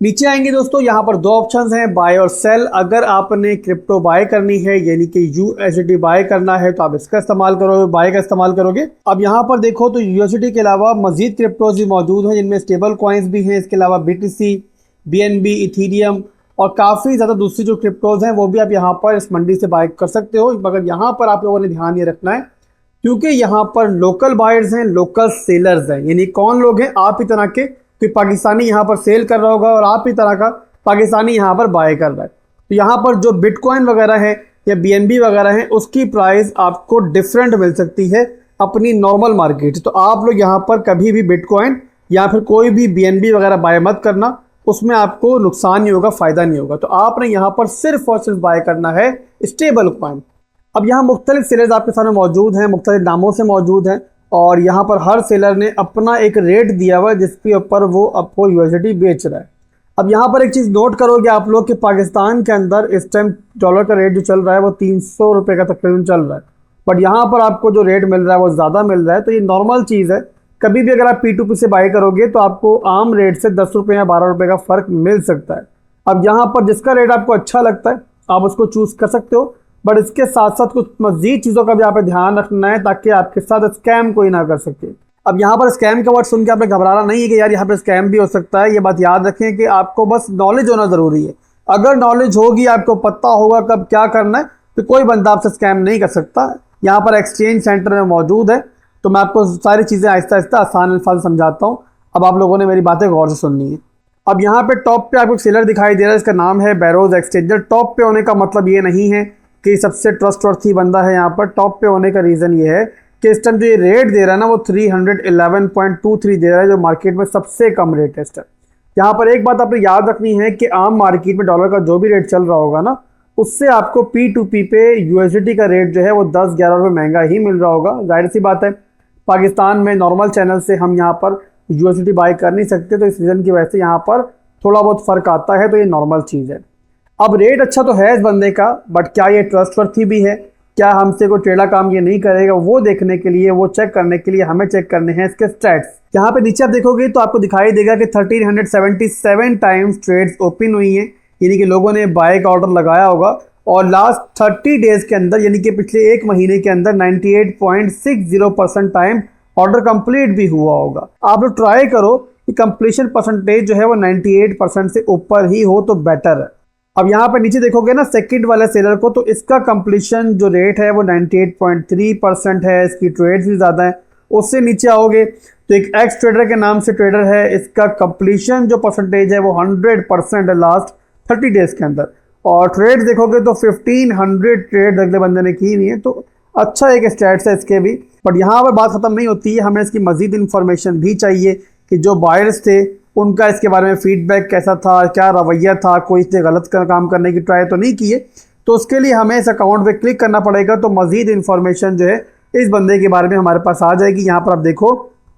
नीचे आएंगे दोस्तों, यहाँ पर दो ऑप्शंस हैं, बाय और सेल। अगर आपने क्रिप्टो बाय करनी है यानी कि USDT बाय करना है तो आप इसका इस्तेमाल करोगे, बाय का इस्तेमाल करोगे। अब यहाँ पर देखो तो USDT के अलावा मजीद क्रिप्टोज भी मौजूद हैं जिनमें स्टेबल कॉइन्स भी हैं। इसके अलावा BTC, BNB, इथीरियम और काफ़ी ज़्यादा दूसरी जो क्रिप्टोज हैं वो भी आप यहाँ पर इस मंडी से बाय कर सकते हो। मगर यहाँ पर आप लोगों ने ध्यान ये रखना है क्योंकि यहाँ पर लोकल बायर्स हैं, लोकल सेलर्स हैं। यानी कौन लोग हैं? आप ही तरह के, कोई पाकिस्तानी यहाँ पर सेल कर रहा होगा और आप ही तरह का पाकिस्तानी यहाँ पर बाय कर रहा है। तो यहाँ पर जो बिटकॉइन वगैरह है या BNB वगैरह है उसकी प्राइस आपको डिफरेंट मिल सकती है अपनी नॉर्मल मार्केट। तो आप लोग यहाँ पर कभी भी बिटकॉइन या फिर कोई भी BNB वगैरह बाय मत करना, उसमें आपको नुकसान नहीं होगा, फ़ायदा नहीं होगा। तो आपने यहाँ पर सिर्फ और सिर्फ बाय करना है स्टेबल कॉइन। अब यहाँ मुख्तलिफ सेलर्स आपके सामने मौजूद हैं, मुख्तलिफ नामों से मौजूद हैं और यहाँ पर हर सेलर ने अपना एक रेट दिया हुआ है जिसके ऊपर वो आपको USDT बेच रहा है। अब यहाँ पर एक चीज़ नोट करोगे आप लोग कि पाकिस्तान के अंदर इस टाइम डॉलर का रेट जो चल रहा है वो 300 रुपये का तकरीबन चल रहा है। बट यहाँ पर आपको जो रेट मिल रहा है वो ज़्यादा मिल रहा है। तो ये नॉर्मल चीज़ है। कभी भी अगर आप P2P से बाय करोगे तो आपको आम रेट से 10 रुपये या 12 रुपये का फ़र्क मिल सकता है। अब यहाँ पर जिसका रेट आपको अच्छा लगता है आप उसको चूज़ कर सकते हो। बट इसके साथ साथ कुछ मजीद चीज़ों का भी आप ध्यान रखना है ताकि आपके साथ स्कैम कोई ना कर सके। अब यहाँ पर स्कैम का वर्ड सुन के आपने घबराना नहीं है कि यार यहाँ पर स्कैम भी हो सकता है। ये बात याद रखें कि आपको बस नॉलेज होना ज़रूरी है। अगर नॉलेज होगी, आपको पता होगा कब क्या करना है, तो कोई बंदा आपसे स्कैम नहीं कर सकता। यहाँ पर एक्सचेंज सेंटर में मौजूद है तो मैं आपको सारी चीज़ें आहिस्ता आहिस्ता आसान अल्फाज समझाता हूँ। अब आप लोगों ने मेरी बातें गौर से सुननी है। अब यहाँ पे टॉप पे आपको एक सेलर दिखाई दे रहा है, इसका नाम है बैरोज एक्सचेंजर। टॉप पे होने का मतलब ये नहीं है कि सबसे ट्रस्टवर्थी बंदा है। यहाँ पर टॉप पे होने का रीज़न ये है कि इस टाइम जो ये रेट दे रहा है ना वो 311.23 दे रहा है, जो मार्केट में सबसे कम रेट है इस टाइम। यहाँ पर एक बात आपने याद रखनी है कि आम मार्केट में डॉलर का जो भी रेट चल रहा होगा ना, उससे आपको P2P पे USDT का रेट जो है वो 10-11 रुपये महंगा ही मिल रहा होगा। जाहिर सी बात है, पाकिस्तान में नॉर्मल चैनल से हम यहाँ पर USDT बाय कर नहीं सकते, तो इस रीज़न की वजह से यहाँ पर थोड़ा बहुत फ़र्क आता है। तो ये नॉर्मल चीज़ है। अब रेट अच्छा तो है इस बंदे का, बट क्या ये ट्रस्टवर्थी भी है? क्या हमसे कोई टेढ़ा काम ये नहीं करेगा? वो देखने के लिए, वो चेक करने के लिए हमें चेक करने हैं इसके स्टैट्स। यहाँ पे नीचे आप देखोगे तो आपको दिखाई देगा कि 1377 टाइम्स ट्रेड्स ओपन हुई हैं, यानी कि लोगों ने बाय का ऑर्डर लगाया होगा। और लास्ट 30 डेज के अंदर यानी कि पिछले एक महीने के अंदर 98.60% टाइम ऑर्डर कंप्लीट भी हुआ होगा। आप लोग ट्राई करो कि कंप्लीशन परसेंटेज जो है वो 98% से ऊपर ही हो तो बेटर है। अब यहाँ पर नीचे देखोगे ना सेकंड वाले सेलर को, तो इसका कंप्लीशन जो रेट है वो 98.3% है। इसकी ट्रेड्स भी ज़्यादा है। उससे नीचे आओगे तो एक एक्स ट्रेडर के नाम से ट्रेडर है, इसका कंप्लीशन जो परसेंटेज है वो 100% है लास्ट 30 डेज के अंदर। और ट्रेड्स देखोगे तो 1500 ट्रेड अगले बंदे ने की हुई है, तो अच्छा एक स्टैट्स है इसके भी। बट यहाँ पर बात ख़त्म नहीं होती है, हमें इसकी मज़ीद इन्फॉर्मेशन भी चाहिए कि जो बायर्स थे उनका इसके बारे में फ़ीडबैक कैसा था, क्या रवैया था, कोई इसने गलत काम करने की ट्राई तो नहीं की है। तो उसके लिए हमें इस अकाउंट पे क्लिक करना पड़ेगा, तो मज़ीद इन्फॉर्मेशन जो है इस बंदे के बारे में हमारे पास आ जाएगी। यहाँ पर आप देखो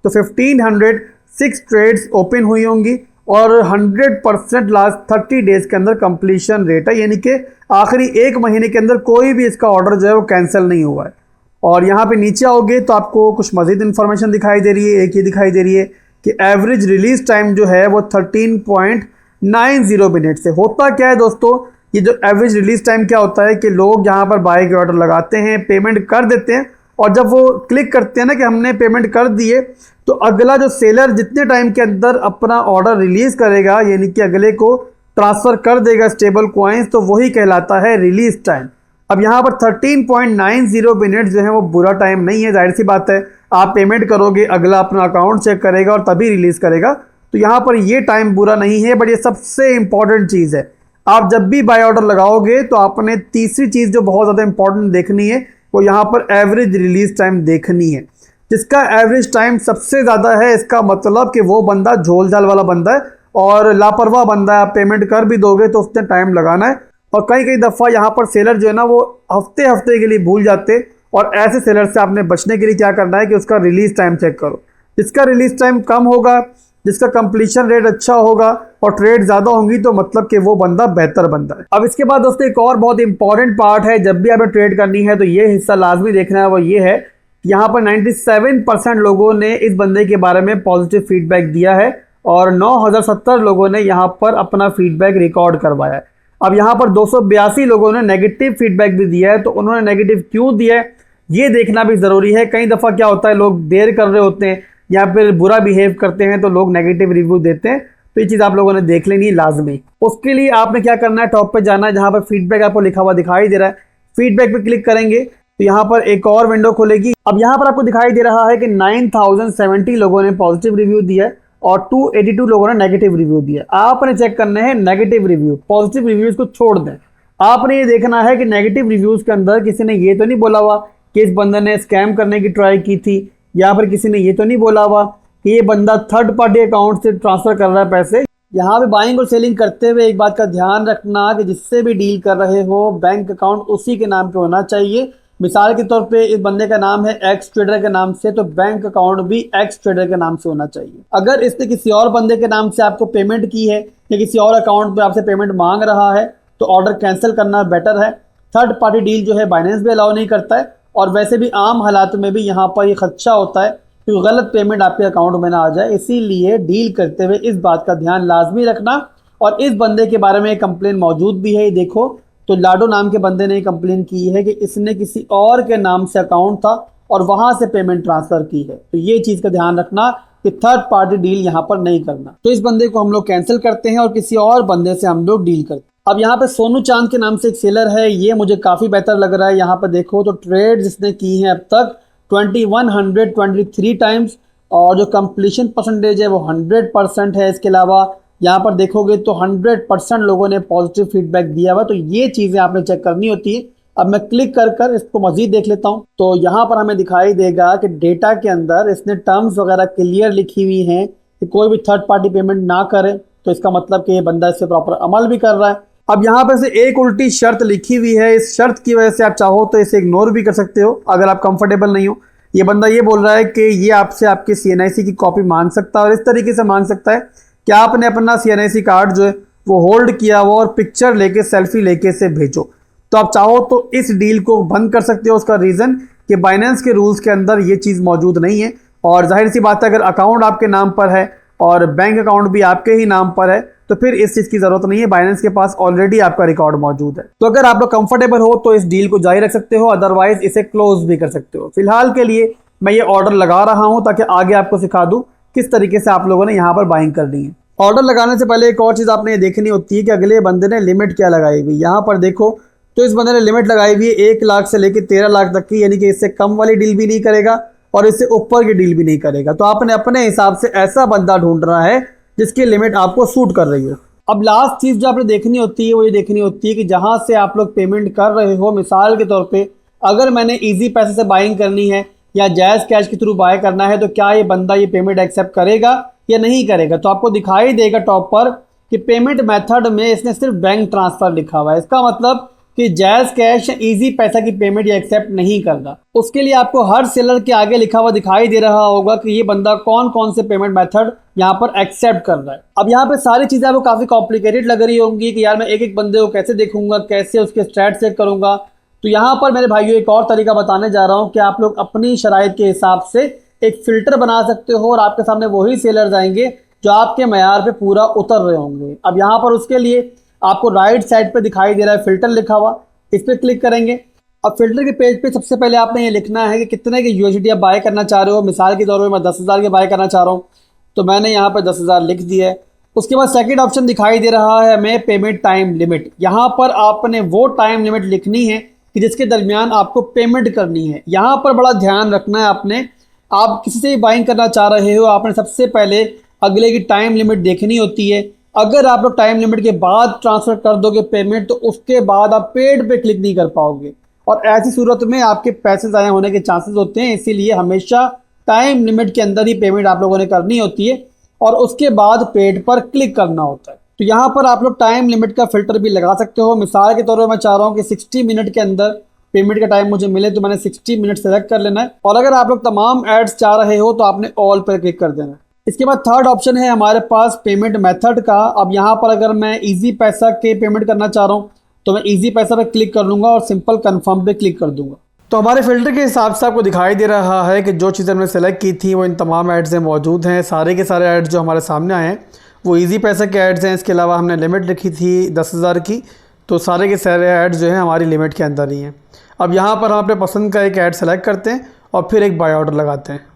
तो 1506 ट्रेड्स ओपन हुई होंगी और 100% लास्ट 30 डेज़ के अंदर कंप्लीशन रेट है, यानी कि आखिरी एक महीने के अंदर कोई भी इसका ऑर्डर जो है वो कैंसिल नहीं हुआ है। और यहाँ पे नीचे आओगे तो आपको कुछ मज़ीद इन्फॉर्मेशन दिखाई दे रही है। एक ये दिखाई दे रही है कि एवरेज रिलीज़ टाइम जो है वो 13.90 मिनट से। होता क्या है दोस्तों, ये जो एवरेज रिलीज़ टाइम क्या होता है कि लोग यहाँ पर बाय के ऑर्डर लगाते हैं, पेमेंट कर देते हैं और जब वो क्लिक करते हैं ना कि हमने पेमेंट कर दिए, तो अगला जो सेलर जितने टाइम के अंदर अपना ऑर्डर रिलीज करेगा, यानी कि अगले को ट्रांसफर कर देगा स्टेबल कॉइन्स, तो वही कहलाता है रिलीज टाइम। अब यहाँ पर 13.90 मिनट जो है वो बुरा टाइम नहीं है, जाहिर सी बात है आप पेमेंट करोगे, अगला अपना अकाउंट चेक करेगा और तभी रिलीज करेगा, तो यहाँ पर ये टाइम बुरा नहीं है। बट ये सबसे इंपॉर्टेंट चीज़ है, आप जब भी बाय ऑर्डर लगाओगे तो आपने तीसरी चीज़ जो बहुत ज़्यादा इंपॉर्टेंट देखनी है, वो यहाँ पर एवरेज रिलीज टाइम देखनी है। जिसका एवरेज टाइम सबसे ज़्यादा है, इसका मतलब कि वो बंदा झोल झाल वाला बंदा है और लापरवाह बंदा है। आप पेमेंट कर भी दोगे तो उसने टाइम लगाना है। और कई कई दफ़ा यहाँ पर सेलर जो है ना वो हफ्ते हफ्ते के लिए भूल जाते, और ऐसे सेलर से आपने बचने के लिए क्या करना है कि उसका रिलीज टाइम चेक करो। जिसका रिलीज टाइम कम होगा, जिसका कंप्लीशन रेट अच्छा होगा और ट्रेड ज़्यादा होंगी, तो मतलब कि वो बंदा बेहतर बंदा है। अब इसके बाद दोस्तों एक और बहुत इंपॉर्टेंट पार्ट है, जब भी आपने ट्रेड करनी है तो ये हिस्सा लाजमी देखना है, वो ये है यहाँ पर 97% लोगों ने इस बंदे के बारे में पॉजिटिव फीडबैक दिया है और 9070 लोगों ने यहाँ पर अपना फीडबैक रिकॉर्ड करवाया है। अब यहाँ पर 282 लोगों ने नेगेटिव फीडबैक भी दिया है, तो उन्होंने नेगेटिव क्यों दिया है ये देखना भी ज़रूरी है। कई दफ़ा क्या होता है, लोग देर कर रहे होते हैं या फिर बुरा बिहेव करते हैं तो लोग नेगेटिव रिव्यू देते हैं, तो ये चीज़ आप लोगों ने देख लेनी है लाजमी। उसके लिए आपने क्या करना है, टॉप पे जाना है, जहाँ पर फीडबैक आपको लिखा हुआ दिखाई दे रहा है, फीडबैक पे क्लिक करेंगे तो यहाँ पर एक और विंडो खुलेगी। अब यहाँ पर आपको दिखाई दे रहा है कि 9070 लोगों ने पॉजिटिव रिव्यू दिया है और 282 लोगों ने नेगेटिव रिव्यू दिया। आपने चेक करना है नेगेटिव रिव्यू, पॉजिटिव रिव्यूज को छोड़ दें। आपने ये देखना है कि नेगेटिव रिव्यूज के अंदर किसी ने ये तो नहीं बोला हुआ कि इस बंदे ने स्कैम करने की ट्राई की थी, या फिर किसी ने ये तो नहीं बोला हुआ कि ये बंदा थर्ड पार्टी अकाउंट से ट्रांसफर कर रहा है पैसे। यहाँ पे बाइंग और सेलिंग करते हुए एक बात का ध्यान रखना कि जिससे भी डील कर रहे हो बैंक अकाउंट उसी के नाम पे होना चाहिए। मिसाल के तौर पे इस बंदे का नाम है एक्स ट्रेडर के नाम से, तो बैंक अकाउंट भी एक्स ट्रेडर के नाम से होना चाहिए। अगर इसने किसी और बंदे के नाम से आपको पेमेंट की है या किसी और अकाउंट पे आपसे पेमेंट मांग रहा है, तो ऑर्डर कैंसिल करना बेटर है। थर्ड पार्टी डील जो है बाइनेंस भी अलाउ नहीं करता है, और वैसे भी आम हालात में भी यहाँ पर ये खदशा होता है कि गलत पेमेंट आपके अकाउंट में ना आ जाए। इसीलिए डील करते हुए इस बात का ध्यान लाजमी रखना। और इस बंदे के बारे में एक कंप्लेन मौजूद भी है, ये देखो, तो लाडो नाम के बंदे ने कंप्लेन की है कि इसने किसी और के नाम से अकाउंट था और वहां से पेमेंट ट्रांसफर की है। तो ये चीज़ का ध्यान रखना कि थर्ड पार्टी डील यहाँ पर नहीं करना। तो इस बंदे को हम लोग कैंसिल करते हैं और किसी और बंदे से हम लोग डील करते हैं। अब यहाँ पे सोनू चांद के नाम से एक सेलर है, ये मुझे काफ़ी बेहतर लग रहा है। यहाँ पर देखो तो ट्रेड जिसने की है अब तक 2123 टाइम्स, और जो कंप्लीशन परसेंटेज है वो 100% है। इसके अलावा यहाँ पर देखोगे तो 100% लोगों ने पॉजिटिव फीडबैक दिया हुआ। तो ये चीज़ें आपने चेक करनी होती है। अब मैं क्लिक कर कर इसको मजीद देख लेता हूँ, तो यहाँ पर हमें दिखाई देगा कि डेटा के अंदर इसने टर्म्स वगैरह क्लियर लिखी हुई हैं कि कोई भी थर्ड पार्टी पेमेंट ना करे, तो इसका मतलब कि ये बंदा इस पर प्रॉपर अमल भी कर रहा है। अब यहाँ पर से एक उल्टी शर्त लिखी हुई है, इस शर्त की वजह से आप चाहो तो इसे इग्नोर भी कर सकते हो अगर आप कंफर्टेबल नहीं हो। ये बंदा ये बोल रहा है कि ये आपसे आपके CNIC की कॉपी मांग सकता है, और इस तरीके से मांग सकता है कि आपने अपना CNIC कार्ड जो है वो होल्ड किया हुआ और पिक्चर लेके सेल्फी लेके से भेजो। तो आप चाहो तो इस डील को बंद कर सकते हो। उसका रीज़न कि बाइनेंस के रूल्स के अंदर ये चीज़ मौजूद नहीं है, और जाहिर सी बात है अगर अकाउंट आपके नाम पर है और बैंक अकाउंट भी आपके ही नाम पर है तो फिर इस चीज़ की ज़रूरत नहीं है, बाइनेंस के पास ऑलरेडी आपका रिकॉर्ड मौजूद है। तो अगर आप लोग कंफर्टेबल हो तो इस डील को जारी रख सकते हो, अदरवाइज इसे क्लोज भी कर सकते हो। फिलहाल के लिए मैं ये ऑर्डर लगा रहा हूँ ताकि आगे आपको सिखा दूँ किस तरीके से आप लोगों ने यहाँ पर बाइंग करनी है। ऑर्डर लगाने से पहले एक और चीज़ आपने ये देखनी होती है कि अगले बंदे ने लिमिट क्या लगाई हुई। यहाँ पर देखो तो इस बंदे ने लिमिट लगाई हुई है 1 लाख से लेकर 13 लाख तक की, यानी कि इससे कम वाली डील भी नहीं करेगा और इससे ऊपर की डील भी नहीं करेगा। तो आपने अपने हिसाब से ऐसा बंदा ढूंढना है जिसकी लिमिट आपको सूट कर रही हो। अब लास्ट चीज़ जो आपने देखनी होती है वो ये देखनी होती है कि जहाँ से आप लोग पेमेंट कर रहे हो, मिसाल के तौर पे अगर मैंने इजी पैसे से बाइंग करनी है या जायज़ कैश के थ्रू बाय करना है, तो क्या ये बंदा ये पेमेंट एक्सेप्ट करेगा या नहीं करेगा। तो आपको दिखाई देगा टॉप पर कि पेमेंट मेथड में इसने सिर्फ बैंक ट्रांसफ़र लिखा हुआ है। इसका मतलब कि जायज़ कैश या ईजी पैसा की पेमेंट ये एक्सेप्ट नहीं करता। उसके लिए आपको हर सेलर के आगे लिखा हुआ दिखाई दे रहा होगा कि ये बंदा कौन कौन से पेमेंट मेथड यहाँ पर एक्सेप्ट कर रहा है। अब यहाँ पे सारी चीज़ें आपको काफ़ी कॉम्प्लिकेटेड लग रही होंगी कि यार मैं एक एक बंदे को कैसे देखूंगा, कैसे उसके स्टैट चेक करूंगा। तो यहाँ पर मेरे भाइयों एक और तरीका बताने जा रहा हूँ कि आप लोग अपनी शराइत के हिसाब से एक फ़िल्टर बना सकते हो और आपके सामने वही सेलर्स आएंगे जो आपके मयार पे पूरा उतर रहे होंगे। अब यहाँ पर उसके लिए आपको राइट साइड पे दिखाई दे रहा है फ़िल्टर लिखा हुआ, इस पर क्लिक करेंगे अब फिल्टर के पेज पे सबसे पहले आपने ये लिखना है कि कितने के यूएसडी आप बाय करना चाह रहे हो। मिसाल के तौर पे मैं 10,000 के बाय करना चाह रहा हूँ, तो मैंने यहाँ पर 10,000 लिख दिया है। उसके बाद सेकंड ऑप्शन दिखाई दे रहा है हमें पेमेंट टाइम लिमिट। यहाँ पर आपने वो टाइम लिमिट लिखनी है कि जिसके दरमियान आपको पेमेंट करनी है। यहाँ पर बड़ा ध्यान रखना है आपने, आप किसी से भी बाइंग करना चाह रहे हो, आपने सबसे पहले अगले की टाइम लिमिट देखनी होती है। अगर आप लोग टाइम लिमिट के बाद ट्रांसफ़र कर दोगे पेमेंट, तो उसके बाद आप पेड पे क्लिक नहीं कर पाओगे और ऐसी सूरत में आपके पैसे ज़ाया होने के चांसेस होते हैं। इसीलिए हमेशा टाइम लिमिट के अंदर ही पेमेंट आप लोगों ने करनी होती है और उसके बाद पेड पर क्लिक करना होता है। तो यहाँ पर आप लोग टाइम लिमिट का फिल्टर भी लगा सकते हो। मिसाल के तौर पर मैं चाह रहा हूँ कि 60 मिनट के अंदर पेमेंट का टाइम मुझे मिले, तो मैंने 60 मिनट सेलेक्ट कर लेना है। और अगर आप लोग तमाम एड्स चाह रहे हो तो आपने ऑल पर क्लिक कर देना है। इसके बाद थर्ड ऑप्शन है हमारे पास पेमेंट मेथड का। अब यहाँ पर अगर मैं इजी पैसा के पेमेंट करना चाह रहा हूँ तो मैं इजी पैसा पर क्लिक कर लूँगा और सिंपल कन्फर्म पे क्लिक कर दूंगा। तो हमारे फिल्टर के हिसाब से आपको दिखाई दे रहा है कि जो चीज़ें हमने सेलेक्ट की थी वो इन तमाम एड्स में मौजूद हैं। सारे के सारे एड्स जो हमारे सामने आए हैं वो इजी पैसा के एड्स हैं। इसके अलावा हमने लिमिट लिखी थी 10,000 की, तो सारे के सारे एड्स जो हैं हमारी लिमिट के अंदर ही हैं। अब यहाँ पर हम अपने पसंद का एक ऐड सेलेक्ट करते हैं और फिर एक बाय ऑर्डर लगाते हैं।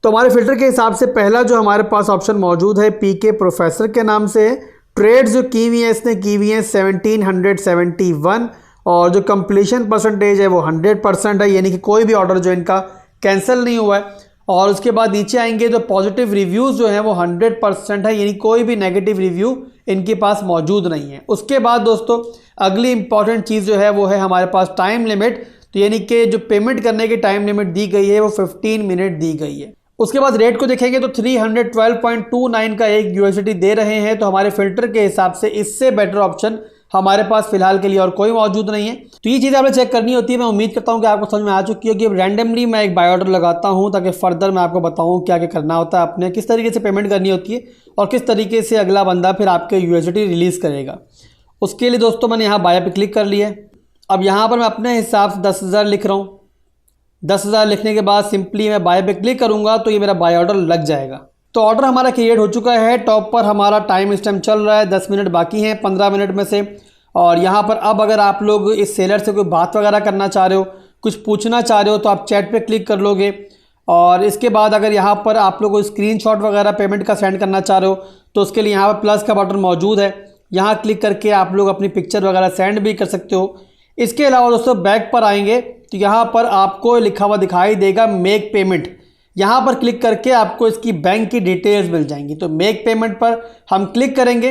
तो हमारे फिल्टर के हिसाब से पहला जो हमारे पास ऑप्शन मौजूद है पीके प्रोफेसर के नाम से। ट्रेड्स जो की हुई हैं इसने की हुई हैं 1771 और जो कंप्लीशन परसेंटेज है वो 100% है, यानी कि कोई भी ऑर्डर जो इनका कैंसिल नहीं हुआ है। और उसके बाद नीचे आएंगे तो पॉजिटिव रिव्यूज़ जो हैं वो 100% है, यानी कोई भी नेगेटिव रिव्यू इनके पास मौजूद नहीं है। उसके बाद दोस्तों अगली इंपॉर्टेंट चीज़ जो है वो है हमारे पास टाइम लिमिट। तो यानी कि जो पेमेंट करने की टाइम लिमिट दी गई है वो 15 मिनट दी गई है। उसके बाद रेट को देखेंगे तो 312.29 का एक यूएसडी दे रहे हैं। तो हमारे फिल्टर के हिसाब से इससे बेटर ऑप्शन हमारे पास फिलहाल के लिए और कोई मौजूद नहीं है। तो ये चीज़ आपने चेक करनी होती है। मैं उम्मीद करता हूँ कि आपको समझ में आ चुकी होगी। अब रैंडमली मैं एक बाय ऑर्डर लगाता हूँ ताकि फर्दर मैं आपको बताऊँ क्या क्या करना होता है, आपने किस तरीके से पेमेंट करनी होती है और किस तरीके से अगला बंदा फिर आपके यूएसडी रिलीज़ करेगा। उसके लिए दोस्तों मैंने यहाँ बाय पे क्लिक कर लिया। अब यहाँ पर मैं अपने हिसाब से 10,000 लिख रहा हूँ। 10,000 लिखने के बाद सिंपली मैं बाय पे क्लिक करूँगा तो ये मेरा बाय ऑर्डर लग जाएगा। तो ऑर्डर हमारा क्रिएट हो चुका है। टॉप पर हमारा टाइम इस टाइम चल रहा है, 10 मिनट बाकी हैं 15 मिनट में से। और यहाँ पर अब अगर आप लोग इस सेलर से कोई बात वगैरह करना चाह रहे हो, कुछ पूछना चाह रहे हो, तो आप चैट पे क्लिक कर लोगे। और इसके बाद अगर यहाँ पर आप लोग स्क्रीनशॉट वगैरह पेमेंट का सेंड करना चाह रहे हो तो उसके लिए यहाँ पर प्लस का बटन मौजूद है। यहाँ क्लिक करके आप लोग अपनी पिक्चर वगैरह सेंड भी कर सकते हो। इसके अलावा दोस्तों बैक पर आएंगे तो यहाँ पर आपको लिखा हुआ दिखाई देगा मेक पेमेंट। यहाँ पर क्लिक करके आपको इसकी बैंक की डिटेल्स मिल जाएंगी। तो मेक पेमेंट पर हम क्लिक करेंगे।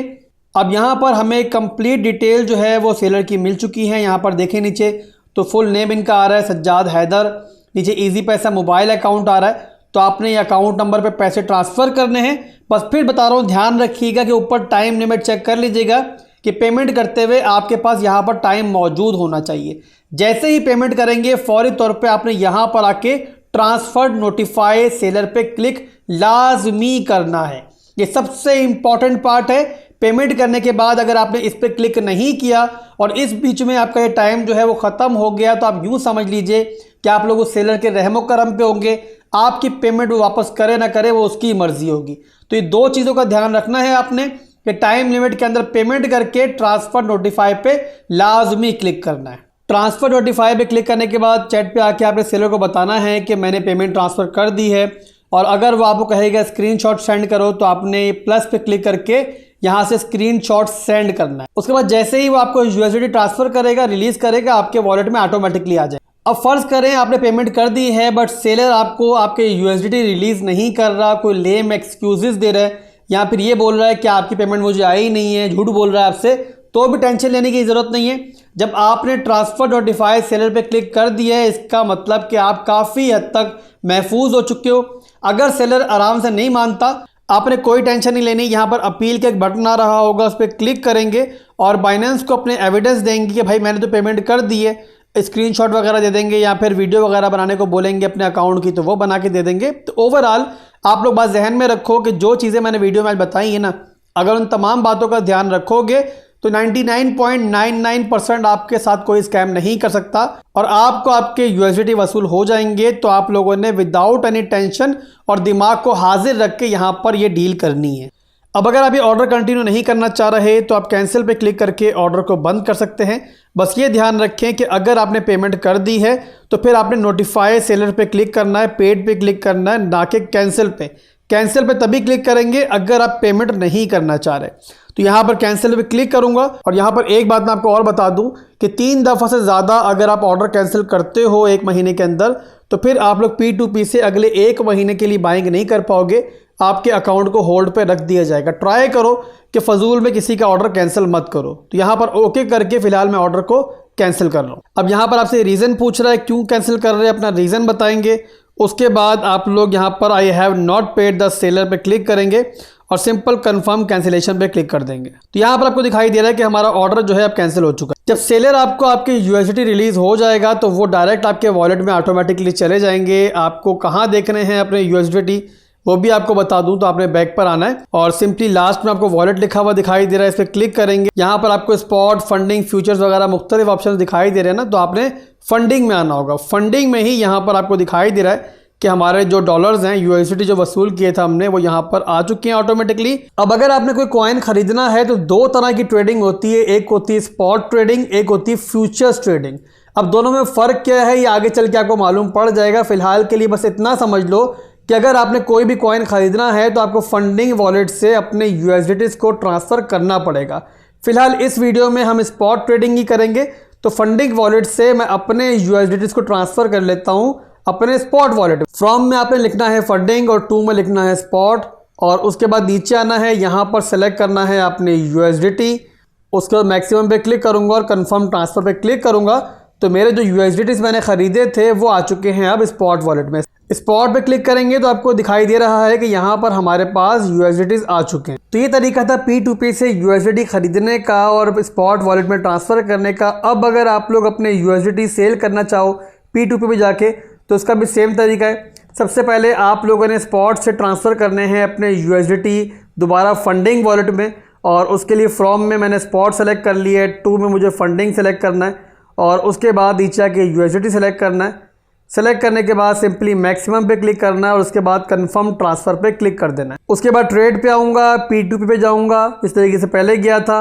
अब यहाँ पर हमें कंप्लीट डिटेल जो है वो सेलर की मिल चुकी है। यहाँ पर देखें नीचे तो फुल नेम इनका आ रहा है सज्जाद हैदर, नीचे इजी पैसा मोबाइल अकाउंट आ रहा है। तो आपने ये अकाउंट नंबर पे पैसे ट्रांसफ़र करने हैं। बस फिर बता रहा हूँ ध्यान रखिएगा कि ऊपर टाइम लिमिट चेक कर लीजिएगा कि पेमेंट करते हुए आपके पास यहाँ पर टाइम मौजूद होना चाहिए। जैसे ही पेमेंट करेंगे फौरी तौर पे आपने यहाँ पर आके ट्रांसफर नोटिफाई सेलर पे क्लिक लाजमी करना है। ये सबसे इंपॉर्टेंट पार्ट है। पेमेंट करने के बाद अगर आपने इस पर क्लिक नहीं किया और इस बीच में आपका ये टाइम जो है वो ख़त्म हो गया तो आप यूँ समझ लीजिए कि आप लोग उस सेलर के रहमो करम पे होंगे। आपकी पेमेंट वो वापस करे ना करे वो उसकी मर्जी होगी। तो ये दो चीज़ों का ध्यान रखना है आपने कि टाइम लिमिट के अंदर पेमेंट करके ट्रांसफर नोटिफाई पे लाजमी क्लिक करना है। ट्रांसफर नोटिफाई पे क्लिक करने के बाद चैट पे आके आपने सेलर को बताना है कि मैंने पेमेंट ट्रांसफ़र कर दी है। और अगर वो आपको कहेगा स्क्रीनशॉट सेंड करो तो आपने प्लस पे क्लिक करके यहाँ से स्क्रीनशॉट सेंड करना है। उसके बाद जैसे ही वो आपको यूएसडी ट्रांसफ़र करेगा, रिलीज़ करेगा, आपके वॉलेट में ऑटोमेटिकली आ जाए। अब फ़र्ज़ करें आपने पेमेंट कर दी है बट सेलर आपको आपके यूएसडी रिलीज़ नहीं कर रहा, कोई लेम एक्सक्यूजेस दे रहा है या फिर ये बोल रहा है कि आपकी पेमेंट मुझे आई नहीं है, झूठ बोल रहा है आपसे, तो भी टेंशन लेने की ज़रूरत नहीं है। जब आपने ट्रांसफ़र नोटिफाई सेलर पे क्लिक कर दिया है इसका मतलब कि आप काफ़ी हद तक महफूज हो चुके हो। अगर सेलर आराम से नहीं मानता आपने कोई टेंशन नहीं लेनी। यहाँ पर अपील का एक बटन आ रहा होगा, उस पर क्लिक करेंगे और बाइनेंस को अपने एविडेंस देंगे कि भाई मैंने तो पेमेंट कर दी है। स्क्रीनशॉट वगैरह दे देंगे या फिर वीडियो वगैरह बनाने को बोलेंगे अपने अकाउंट की, तो वो बना के दे देंगे। तो ओवरऑल आप लोग बात जहन में रखो कि जो चीज़ें मैंने वीडियो में आज बताई है ना, अगर उन तमाम बातों का ध्यान रखोगे तो 99.99% आपके साथ कोई स्कैम नहीं कर सकता और आपको आपके यूएसडी वसूल हो जाएंगे। तो आप लोगों ने विदाउट एनी टेंशन और दिमाग को हाजिर रख के यहाँ पर ये डील करनी है। अब अगर आप ये ऑर्डर कंटिन्यू नहीं करना चाह रहे तो आप कैंसिल पे क्लिक करके ऑर्डर को बंद कर सकते हैं। बस ये ध्यान रखें कि अगर आपने पेमेंट कर दी है तो फिर आपने नोटिफाई सेलर पे क्लिक करना है, पेड पे क्लिक करना है, ना कि कैंसिल पे। कैंसिल पे तभी क्लिक करेंगे अगर आप पेमेंट नहीं करना चाह रहे। तो यहाँ पर कैंसिल पे क्लिक करूँगा। और यहाँ पर एक बात मैं आपको और बता दूँ कि 3 दफ़ा से ज़्यादा अगर आप ऑर्डर कैंसिल करते हो 1 महीने के अंदर तो फिर आप लोग P2P से अगले 1 महीने के लिए बाइंग नहीं कर पाओगे, आपके अकाउंट को होल्ड पे रख दिया जाएगा। ट्राई करो कि फजूल में किसी का ऑर्डर कैंसिल मत करो। तो यहाँ पर ओके करके फिलहाल मैं ऑर्डर को कैंसिल कर रहा हूँ। अब यहाँ पर आपसे रीज़न पूछ रहा है क्यों कैंसिल कर रहे हैं, अपना रीज़न बताएंगे। उसके बाद आप लोग यहाँ पर I have not paid the seller पे क्लिक करेंगे और सिंपल कंफर्म कैंसिलेशन पे क्लिक कर देंगे। तो यहाँ पर आपको दिखाई दे रहा है कि हमारा ऑर्डर जो है अब कैंसिल हो चुका है। जब सेलर आपको आपके USDT रिलीज हो जाएगा तो वो डायरेक्ट आपके वॉलेट में ऑटोमेटिकली चले जाएंगे। आपको कहाँ देखने हैं अपने USDT वो भी आपको बता दूं, तो आपने बैक पर आना है और सिंपली लास्ट में आपको वॉलेट लिखा हुआ दिखाई दे रहा है, इस पर क्लिक करेंगे। यहाँ पर आपको स्पॉट, फंडिंग, फ्यूचर्स वगैरह मुख्तलिफ ऑप्शन दिखाई दे रहे हैं ना, तो आपने फंडिंग में आना होगा। फंडिंग में ही यहाँ पर आपको दिखाई दे रहा है कि हमारे जो डॉलर्स हैं USDT जो वसूल किए थे हमने वो यहाँ पर आ चुके हैं ऑटोमेटिकली। अब अगर आपने कोई कॉइन खरीदना है तो 2 तरह की ट्रेडिंग होती है, एक होती है स्पॉट ट्रेडिंग, एक होती है फ्यूचर्स ट्रेडिंग। अब दोनों में फ़र्क क्या है ये आगे चल के आपको मालूम पड़ जाएगा। फिलहाल के लिए बस इतना समझ लो कि अगर आपने कोई भी कॉइन खरीदना है तो आपको फंडिंग वॉलेट से अपने USDT को ट्रांसफ़र करना पड़ेगा। फिलहाल इस वीडियो में हम स्पॉट ट्रेडिंग ही करेंगे, तो फंडिंग वॉलेट से मैं अपने USDT को ट्रांसफ़र कर लेता हूँ अपने स्पॉट वॉलेट। फ्रॉम में आपने लिखना है फंडिंग और टू में लिखना है स्पॉट, और उसके बाद नीचे आना है, यहाँ पर सेलेक्ट करना है अपने USDT। उसके बाद मैक्सिमम पे क्लिक करूँगा और कंफर्म ट्रांसफ़र पे क्लिक करूँगा तो मेरे जो USDT मैंने ख़रीदे थे वो आ चुके हैं अब स्पॉट वॉलेट में। स्पॉट पे क्लिक करेंगे तो आपको दिखाई दे रहा है कि यहाँ पर हमारे पास USDT आ चुके हैं। तो ये तरीका था P2P से USDT खरीदने का और स्पॉट वॉलेट में ट्रांसफ़र करने का। अब अगर आप लोग अपने USDT सेल करना चाहो P2P पे जाके तो उसका भी सेम तरीका है। सबसे पहले आप लोगों ने स्पॉट से ट्रांसफ़र करने हैं अपने USDT दोबारा फंडिंग वॉलेट में, और उसके लिए फ्रॉम में मैंने स्पॉट सेलेक्ट कर लिया है, टू में मुझे फंडिंग सेलेक्ट करना है और उसके बाद नीचे आके USDT सेलेक्ट करना है। सेलेक्ट करने के बाद सिंपली मैक्सिमम पे क्लिक करना है और उसके बाद कंफर्म ट्रांसफ़र पे क्लिक कर देना है। उसके बाद ट्रेड पे आऊँगा, P2P पे जाऊँगा इस तरीके से पहले गया था,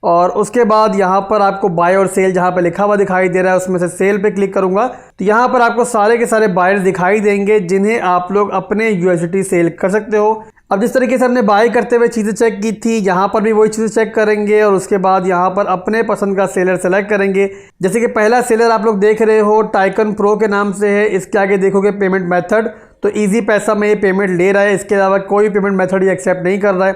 और उसके बाद यहाँ पर आपको बाय और सेल जहाँ पे लिखा हुआ दिखाई दे रहा है उसमें से सेल पे क्लिक करूँगा तो यहाँ पर आपको सारे के सारे बायर्स दिखाई देंगे जिन्हें आप लोग अपने USDT सेल कर सकते हो। अब जिस तरीके से हमने बाय करते हुए चीज़ें चेक की थी, यहाँ पर भी वही चीज़ें चेक करेंगे और उसके बाद यहाँ पर अपने पसंद का सेलर सेलेक्ट करेंगे। जैसे कि पहला सेलर आप लोग देख रहे हो टाइकन प्रो के नाम से है। इसके आगे देखोगे पेमेंट मेथड, तो ईजी पैसा में ये पेमेंट ले रहा है, इसके अलावा कोई पेमेंट मेथड ये एक्सेप्ट नहीं कर रहा है।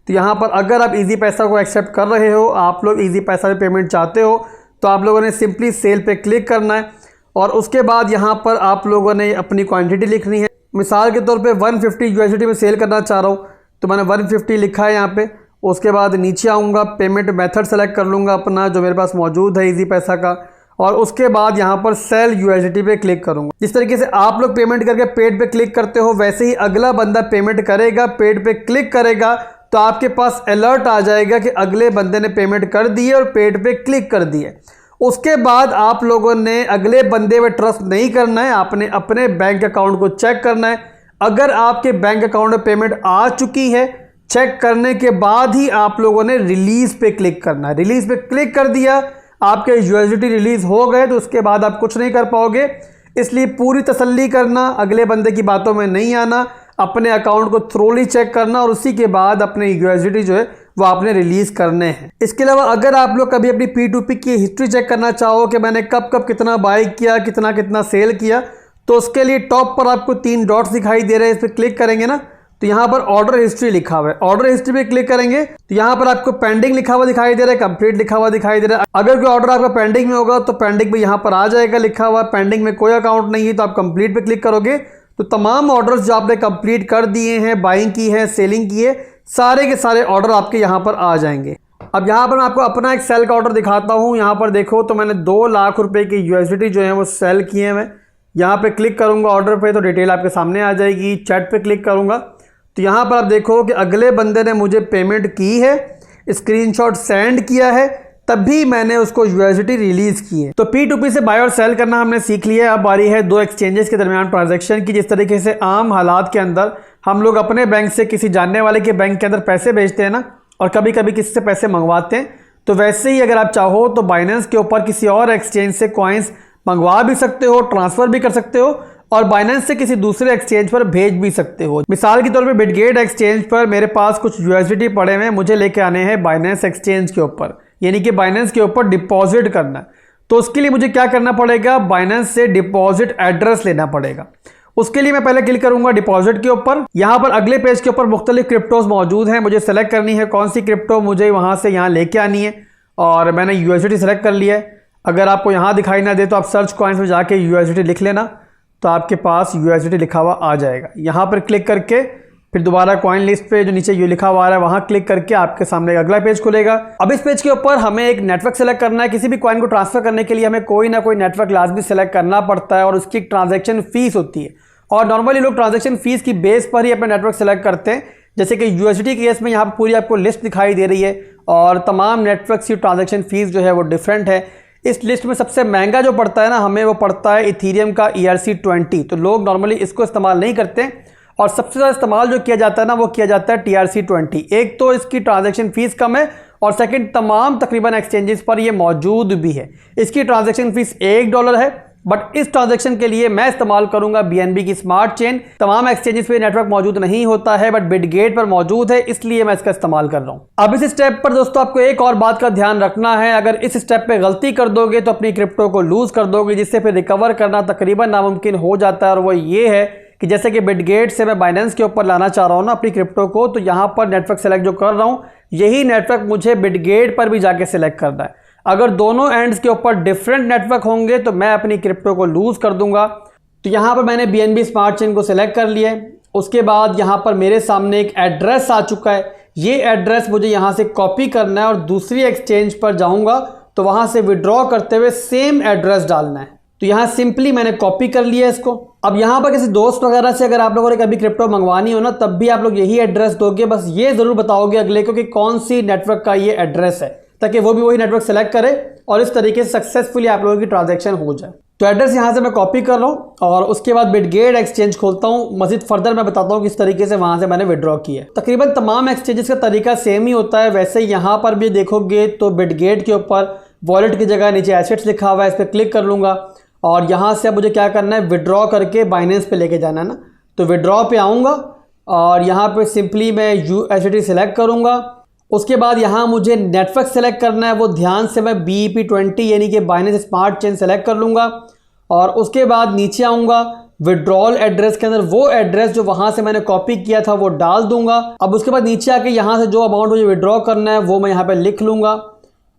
तो यहाँ पर अगर आप ईजी पैसा को एक्सेप्ट कर रहे हो, आप लोग ईजी पैसा में पेमेंट चाहते हो, तो आप लोगों ने सिंपली सेल पे क्लिक करना है और उसके बाद यहाँ पर आप लोगों ने अपनी क्वांटिटी लिखनी है। मिसाल के तौर पे 150 USDT में सेल करना चाह रहा हूँ तो मैंने 150 लिखा है यहाँ पे। उसके बाद नीचे आऊँगा, पेमेंट मेथड सेलेक्ट कर लूँगा अपना जो मेरे पास मौजूद है ईजी पैसा का, और उसके बाद यहाँ पर सेल USDT पे क्लिक करूँगा। जिस तरीके से आप लोग पेमेंट करके पेड पे क्लिक करते हो वैसे ही अगला बंदा पेमेंट करेगा, पेड पे क्लिक करेगा तो आपके पास अलर्ट आ जाएगा कि अगले बंदे ने पेमेंट कर दी है और पेड पे क्लिक कर दी है। उसके बाद आप लोगों ने अगले बंदे पे ट्रस्ट नहीं करना है, आपने अपने बैंक अकाउंट को चेक करना है। अगर आपके बैंक अकाउंट में पेमेंट आ चुकी है, चेक करने के बाद ही आप लोगों ने रिलीज़ पे क्लिक करना है। रिलीज़ पे क्लिक कर दिया, आपके USDT रिलीज़ हो गए तो उसके बाद आप कुछ नहीं कर पाओगे। इसलिए पूरी तसल्ली करना, अगले बंदे की बातों में नहीं आना, अपने अकाउंट को थ्रोली चेक करना और उसी के बाद अपने USDT जो है वो आपने रिलीज़ करने हैं। इसके अलावा अगर आप लोग कभी अपनी P2P की हिस्ट्री चेक करना चाहो कि मैंने कब कब कितना बाय किया, कितना कितना सेल किया, तो उसके लिए टॉप पर आपको 3 डॉट्स दिखाई दे रहे हैं, इस पर क्लिक करेंगे ना तो यहाँ पर ऑर्डर हिस्ट्री लिखा हुआ है। ऑर्डर हिस्ट्री पे क्लिक करेंगे तो यहाँ पर आपको पेंडिंग लिखा हुआ दिखाई दे रहा है, कंप्लीट लिखा हुआ दिखाई दे रहा है। अगर कोई ऑर्डर आपका पेंडिंग में होगा तो पेंडिंग में यहाँ पर आ जाएगा लिखा हुआ। पेंडिंग में कोई अकाउंट नहीं है तो आप कंप्लीट पे क्लिक करोगे तो तमाम ऑर्डर्स जो आपने कंप्लीट कर दिए हैं, बाइंग की है, सेलिंग की है, सारे के सारे ऑर्डर आपके यहाँ पर आ जाएंगे। अब यहाँ पर मैं आपको अपना एक सेल का ऑर्डर दिखाता हूँ। यहाँ पर देखो तो मैंने 2 लाख रुपए की USDT जो है वो सेल किए हैं। मैं यहाँ पे क्लिक करूँगा ऑर्डर पे तो डिटेल आपके सामने आ जाएगी। चैट पे क्लिक करूँगा तो यहाँ पर आप देखो कि अगले बंदे ने मुझे पेमेंट की है, स्क्रीनशॉट सेंड किया है, तभी मैंने उसको USDT रिलीज़ की है। तो P2P से बाय और सेल करना हमने सीख लिया है। अब बारी है 2 एक्सचेंजेस के दरमियान ट्रांजैक्शन की। जिस तरीके से आम हालात के अंदर हम लोग अपने बैंक से किसी जानने वाले के बैंक के अंदर पैसे भेजते हैं ना, और कभी कभी किसी से पैसे मंगवाते हैं, तो वैसे ही अगर आप चाहो तो बाइनेंस के ऊपर किसी और एक्सचेंज से कॉइन्स मंगवा भी सकते हो, ट्रांसफ़र भी कर सकते हो और बाइनेंस से किसी दूसरे एक्सचेंज पर भेज भी सकते हो। मिसाल के तौर पे बिटगेट एक्सचेंज पर मेरे पास कुछ यूएसडीटी पड़े हुए हैं, मुझे लेके आने हैं बाइनेंस एक्सचेंज के ऊपर, यानी कि बाइनेंस के ऊपर डिपॉजिट करना है। तो उसके लिए मुझे क्या करना पड़ेगा, बाइनेंस से डिपॉजिट एड्रेस लेना पड़ेगा। उसके लिए मैं पहले क्लिक करूंगा डिपॉजिट के ऊपर। यहाँ पर अगले पेज के ऊपर मुख्तलिफ क्रिप्टोज मौजूद हैं, मुझे सेलेक्ट करनी है कौन सी क्रिप्टो मुझे वहाँ से यहाँ लेके आनी है, और मैंने यूएसडीटी सेलेक्ट कर लिया है। अगर आपको यहाँ दिखाई ना दे तो आप सर्च कॉइन्स में जाके यूएसडीटी लिख लेना, तो आपके पास यूएसडीटी लिखा हुआ आ जाएगा। यहाँ पर क्लिक करके फिर दोबारा कॉइन लिस्ट पे जो नीचे यू लिखा हुआ आ रहा है वहाँ क्लिक करके आपके सामने अगला पेज खुलेगा। अब इस पेज के ऊपर हमें एक नेटवर्क सेलेक्ट करना है। किसी भी कॉइन को ट्रांसफर करने के लिए हमें कोई ना कोई नेटवर्क लाजमी सेलेक्ट करना पड़ता है और उसकी एक ट्रांजैक्शन फीस होती है, और नॉर्मली लोग ट्रांजैक्शन फीस की बेस पर ही अपना नेटवर्क सेलेक्ट करते हैं। जैसे कि यूएसडीटी के केस में यहाँ पर पूरी आपको लिस्ट दिखाई दे रही है और तमाम नेटवर्क की ट्रांजैक्शन फीस जो है वो डिफरेंट है। इस लिस्ट में सबसे महंगा जो पड़ता है ना हमें, वो पड़ता है इथीरियम का ERC20। तो लोग नॉर्मली इसको इस्तेमाल नहीं करते, और सबसे ज़्यादा इस्तेमाल जो किया जाता है ना वो किया जाता है TRC20। एक तो इसकी ट्रांजैक्शन फीस कम है, और सेकंड तमाम तकरीबन एक्सचेंजेस पर ये मौजूद भी है। इसकी ट्रांजैक्शन फीस $1 है, बट इस ट्रांजैक्शन के लिए मैं इस्तेमाल करूंगा BNB की स्मार्ट चेन। तमाम एक्सचेंजेस पे नेटवर्क मौजूद नहीं होता है, बट बिटगेट पर मौजूद है, इसलिए मैं इसका इस्तेमाल कर रहा हूं। अब इस स्टेप पर दोस्तों आपको एक और बात का ध्यान रखना है, अगर इस स्टेप पे गलती कर दोगे तो अपनी क्रिप्टो को लूज कर दोगे, जिससे फिर रिकवर करना तकरीबन नामुमकिन हो जाता है। और वो ये है कि जैसे कि बिटगेट से मैं बाइनेंस के ऊपर लाना चाह रहा हूँ ना अपनी क्रिप्टो को, तो यहाँ पर नेटवर्क सेलेक्ट जो कर रहा हूँ यही नेटवर्क मुझे बिटगेट पर भी जाके सिलेक्ट करना है। अगर दोनों एंड्स के ऊपर डिफरेंट नेटवर्क होंगे तो मैं अपनी क्रिप्टो को लूज कर दूंगा। तो यहाँ पर मैंने BNB स्मार्ट चेन को सिलेक्ट कर लिया है। उसके बाद यहाँ पर मेरे सामने एक एड्रेस आ चुका है, ये एड्रेस मुझे यहाँ से कॉपी करना है और दूसरी एक्सचेंज पर जाऊँगा तो वहाँ से विड्रॉ करते हुए सेम एड्रेस डालना है। तो यहाँ सिंपली मैंने कॉपी कर लिया है इसको। अब यहाँ पर किसी दोस्त वगैरह से अगर आप लोगों ने कभी क्रिप्टो मंगवानी हो ना, तब भी आप लोग यही एड्रेस दोगे, बस ये ज़रूर बताओगे अगले को कि कौन सी नेटवर्क का ये एड्रेस है, ताकि वो भी वही नेटवर्क सेलेक्ट करे और इस तरीके से सक्सेसफुली आप लोगों की ट्रांजैक्शन हो जाए। तो एड्रेस यहाँ से मैं कॉपी कर रहा हूँ और उसके बाद बिटगेट एक्सचेंज खोलता हूँ। मज़ीद फर्दर मैं बताता हूँ किस तरीके से वहाँ से मैंने विड्रॉ किया है। तकरीबन तमाम एक्सचेंजेस का तरीका सेम ही होता है। वैसे यहाँ पर भी देखोगे तो बिटगेट के ऊपर वॉलेट की जगह नीचे एसेट्स लिखा हुआ है, इस पर क्लिक कर लूँगा और यहाँ से अब मुझे क्या करना है, विड्रॉ करके बाइनेंस पे लेके जाना है ना। तो विड्रॉ पे आऊँगा और यहाँ पे सिंपली मैं USDT सेलेक्ट करूँगा। उसके बाद यहाँ मुझे नेटवर्क सेलेक्ट करना है, वो ध्यान से मैं BEP20 यानी कि बाइनेंस स्मार्ट चेन सेलेक्ट कर लूँगा और उसके बाद नीचे आऊँगा विड्रॉल एड्रेस के अंदर वो एड्रेस जो वहाँ से मैंने कॉपी किया था वो डाल दूंगा। अब उसके बाद नीचे आके यहाँ से जो अमाउंट मुझे विड्रॉ करना है वो मैं यहाँ पे लिख लूँगा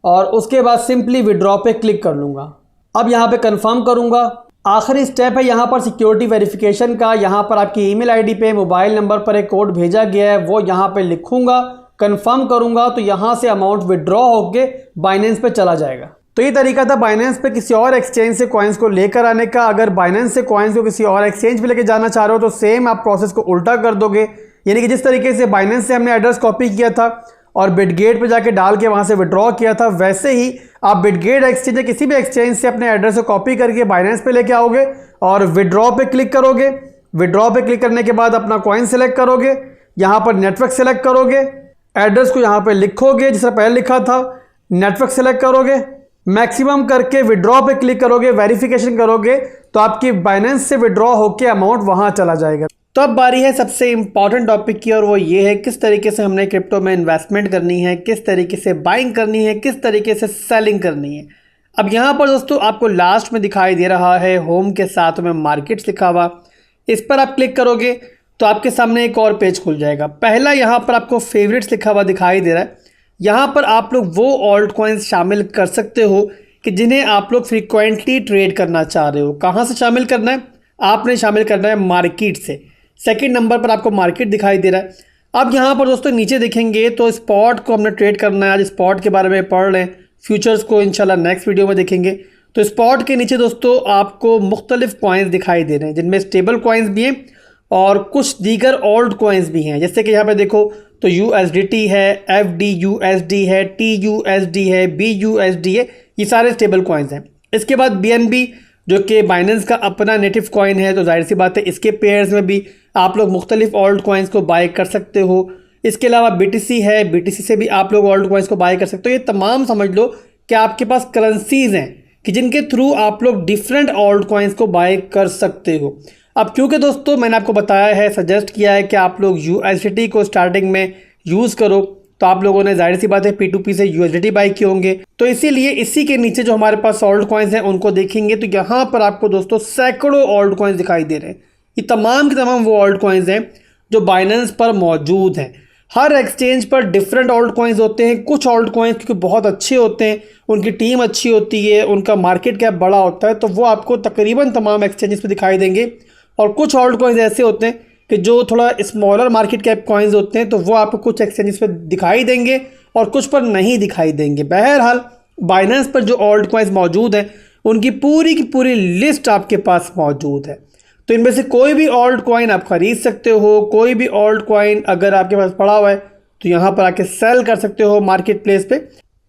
और उसके बाद सिंपली विड्रॉ पे क्लिक कर लूँगा। अब यहाँ पे कंफर्म करूँगा। आखिरी स्टेप है यहाँ पर सिक्योरिटी वेरिफिकेशन का। यहाँ पर आपकी ईमेल आईडी पे मोबाइल नंबर पर एक कोड भेजा गया है, वो यहाँ पे लिखूँगा, कंफर्म करूँगा तो यहाँ से अमाउंट विड्रॉ होके बाइनेंस पे चला जाएगा। तो ये तरीका था बाइनेंस पे किसी और एक्सचेंज से कॉइन्स को लेकर आने का। अगर बाइनेंस से कॉइन्स को किसी और एक्सचेंज पे लेके जाना चाह रहे हो तो सेम आप प्रोसेस को उल्टा कर दोगे, यानी कि जिस तरीके से बाइनेंस से हमने एड्रेस कॉपी किया था और बिटगेट पे जाके डाल के वहाँ से विड्रॉ किया था, वैसे ही आप बिटगेट एक्सचेंज या किसी भी एक्सचेंज से अपने एड्रेस को कॉपी करके बाइनेंस पे लेके आओगे और विड्रॉ पे क्लिक करोगे। विड्रॉ पे क्लिक करने के बाद अपना कॉइन सेलेक्ट करोगे, यहाँ पर नेटवर्क सेलेक्ट करोगे, एड्रेस को यहाँ पे लिखोगे जिस तरह पहले लिखा था, नेटवर्क सेलेक्ट करोगे, मैक्सिमम करके विड्रॉ पे क्लिक करोगे, वेरिफिकेशन करोगे तो आपकी बाइनेंस से विड्रॉ होके अमाउंट वहाँ चला जाएगा। तो अब बारी है सबसे इंपॉर्टेंट टॉपिक की और वो ये है किस तरीके से हमने क्रिप्टो में इन्वेस्टमेंट करनी है, किस तरीके से बाइंग करनी है, किस तरीके से सेलिंग करनी है। अब यहाँ पर दोस्तों आपको लास्ट में दिखाई दे रहा है होम के साथ में मार्केट्स लिखा हुआ, इस पर आप क्लिक करोगे तो आपके सामने एक और पेज खुल जाएगा। पहला यहाँ पर आपको फेवरेट्स लिखा हुआ दिखाई दे रहा है। यहाँ पर आप लोग वो ऑल्ट कॉइन्स शामिल कर सकते हो कि जिन्हें आप लोग फ्रीक्वेंटली ट्रेड करना चाह रहे हो। कहाँ से शामिल करना है? आपने शामिल करना है मार्केट से। सेकंड नंबर पर आपको मार्केट दिखाई दे रहा है। अब यहाँ पर दोस्तों नीचे देखेंगे तो स्पॉट को हमने ट्रेड करना है। आज स्पॉट के बारे में पढ़ लें, फ्यूचर्स को इंशाल्लाह नेक्स्ट वीडियो में देखेंगे। तो स्पॉट के नीचे दोस्तों आपको मुख्तलिफ कॉइन्स दिखाई दे रहे हैं, जिनमें स्टेबल कॉइन्स भी हैं और कुछ दीगर ओल्ड कॉइन्स भी हैं। जैसे कि यहाँ पे देखो तो USDT है, FDUSD है, TUSD है, BUSD है, ये सारे स्टेबल कॉइन्स हैं। इसके बाद BNB जो कि बाइनेंस का अपना नेटिव कॉइन है, तो जाहिर सी बात है इसके पेयर्स में भी आप लोग मुख्तलिफ ऑल्ट कॉइन्स को बाय कर सकते हो। इसके अलावा BTC है, BTC से भी आप लोग ऑल्ट कॉइन्स को बाय कर सकते हो। ये तमाम समझ लो कि आपके पास करेंसीज हैं कि जिनके थ्रू आप लोग डिफरेंट ऑल्ट कॉइन्स को बाय कर सकते हो। अब क्योंकि दोस्तों मैंने आपको बताया है, सजेस्ट किया है कि आप लोग USDT को स्टार्टिंग में यूज़ करो, तो आप लोगों ने जाहिर सी बात है P2P से USDT बाय किए होंगे। तो इसीलिए इसी के नीचे जो हमारे पास ऑल्ट कॉइन्स हैं उनको देखेंगे तो यहाँ पर आपको दोस्तों सैकड़ों ऑल्ट कॉइन्स दिखाई दे रहे हैं। ये तमाम के तमाम वो ऑल्ट कॉइन्स हैं जो बाइनेंस पर मौजूद हैं। हर एक्सचेंज पर डिफरेंट ऑल्ट कॉइन्स होते हैं। कुछ ऑल्ट कॉइन्स क्योंकि बहुत अच्छे होते हैं, उनकी टीम अच्छी होती है, उनका मार्केट कैप बड़ा होता है, तो वो आपको तकरीबन तमाम एक्सचेंजेस पे दिखाई देंगे। और कुछ ऑल्ट कॉइन्स ऐसे होते हैं कि जो थोड़ा स्मॉलर मार्केट कैप कॉइन्स होते हैं, तो वो आपको कुछ एक्सचेंजेस पे दिखाई देंगे और कुछ पर नहीं दिखाई देंगे। बहरहाल बाइनेंस पर जो ऑल्ट कॉइन्स मौजूद हैं उनकी पूरी की पूरी लिस्ट आपके पास मौजूद है। तो इनमें से कोई भी ऑल्ट कॉइन आप ख़रीद सकते हो। कोई भी ऑल्ट कॉइन अगर आपके पास पड़ा हुआ है तो यहाँ पर आके सेल कर सकते हो मार्केट प्लेस पे।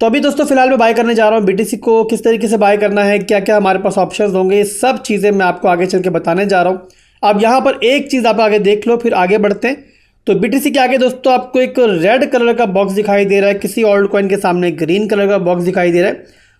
तो अभी दोस्तों फिलहाल मैं बाय करने जा रहा हूँ BTC को। किस तरीके से बाय करना है, क्या क्या हमारे पास ऑप्शंस होंगे, ये सब चीज़ें मैं आपको आगे चल के बताने जा रहा हूँ। अब यहाँ पर एक चीज़ आप आगे देख लो, फिर आगे बढ़ते हैं। तो BTC के आगे दोस्तों आपको एक रेड कलर का बॉक्स दिखाई दे रहा है, किसी ऑल्ट कॉइन के सामने ग्रीन कलर का बॉक्स दिखाई दे रहा है।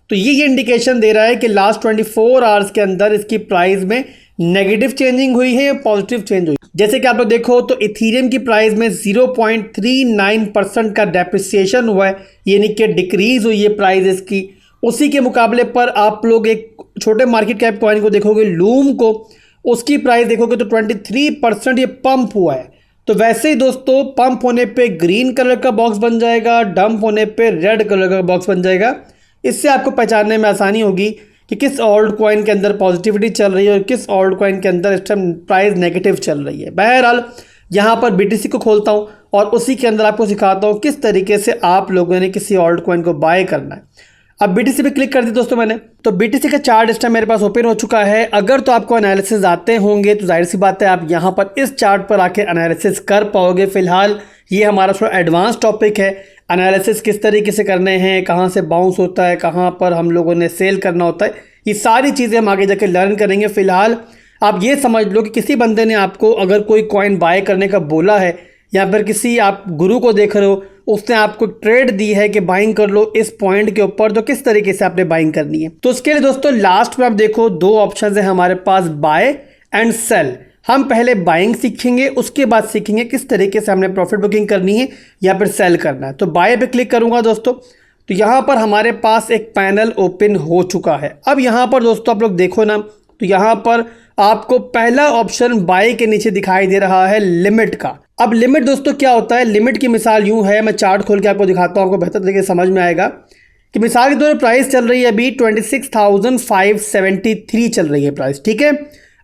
तो ये इंडिकेशन दे रहा है कि लास्ट 24 आवर्स के अंदर इसकी प्राइस में नेगेटिव चेंजिंग हुई है या पॉजिटिव चेंज हुई। जैसे कि आप लोग देखो तो इथीरियम की प्राइस में 0.39% का डेप्रिसिएशन हुआ है, यानी कि डिक्रीज हुई है प्राइस इसकी। उसी के मुकाबले पर आप लोग एक छोटे मार्केट कैप कॉइन को देखोगे, लूम को, उसकी प्राइस देखोगे तो 23% ये पंप हुआ है। तो वैसे ही दोस्तों पंप होने पे ग्रीन कलर का बॉक्स बन जाएगा, डंप होने पे रेड कलर का बॉक्स बन जाएगा। इससे आपको पहचानने में आसानी होगी कि किस ऑल्ट कॉइन के अंदर पॉजिटिविटी चल रही है और किस ऑल्ट कॉइन के अंदर इस टाइम प्राइस नेगेटिव चल रही है। बहरहाल यहाँ पर BTC को खोलता हूँ और उसी के अंदर आपको सिखाता हूँ किस तरीके से आप लोगों ने किसी ऑल्ट कॉइन को बाय करना है। अब BTC पे क्लिक कर दी दोस्तों मैंने, तो BTC का चार्ट इस टाइम मेरे पास ओपन हो चुका है। अगर तो आपको एनालिसिस आते होंगे तो जाहिर सी बात है आप यहाँ पर इस चार्ट पर आके एनालिसिस कर पाओगे। फिलहाल ये हमारा थोड़ा एडवांस टॉपिक है, एनालिसिस किस तरीके से करने हैं, कहाँ से बाउंस होता है, कहाँ पर हम लोगों ने सेल करना होता है, ये सारी चीज़ें हम आगे जाके लर्न करेंगे। फिलहाल आप ये समझ लो कि किसी बंदे ने आपको अगर कोई कॉइन बाय करने का बोला है या फिर किसी आप गुरु को देख रहे हो, उसने आपको ट्रेड दी है कि बाइंग कर लो इस पॉइंट के ऊपर, तो किस तरीके से आपने बाइंग करनी है। तो उसके लिए दोस्तों लास्ट में आप देखो 2 ऑप्शन है हमारे पास, बाय एंड सेल। हम पहले बाइंग सीखेंगे, उसके बाद सीखेंगे किस तरीके से हमने प्रॉफिट बुकिंग करनी है या फिर सेल करना है। तो बाय पे क्लिक करूंगा दोस्तों, तो यहाँ पर हमारे पास एक पैनल ओपन हो चुका है। अब यहाँ पर दोस्तों आप लोग देखो ना, तो यहाँ पर आपको पहला ऑप्शन बाय के नीचे दिखाई दे रहा है लिमिट का। अब लिमिट दोस्तों क्या होता है, लिमिट की मिसाल यूँ है, मैं चार्ट खोल के आपको दिखाता हूँ, आपको बेहतर तरीके से समझ में आएगा कि मिसाल के तौर पर प्राइस चल रही है अभी 26,573 चल रही है प्राइस, ठीक है।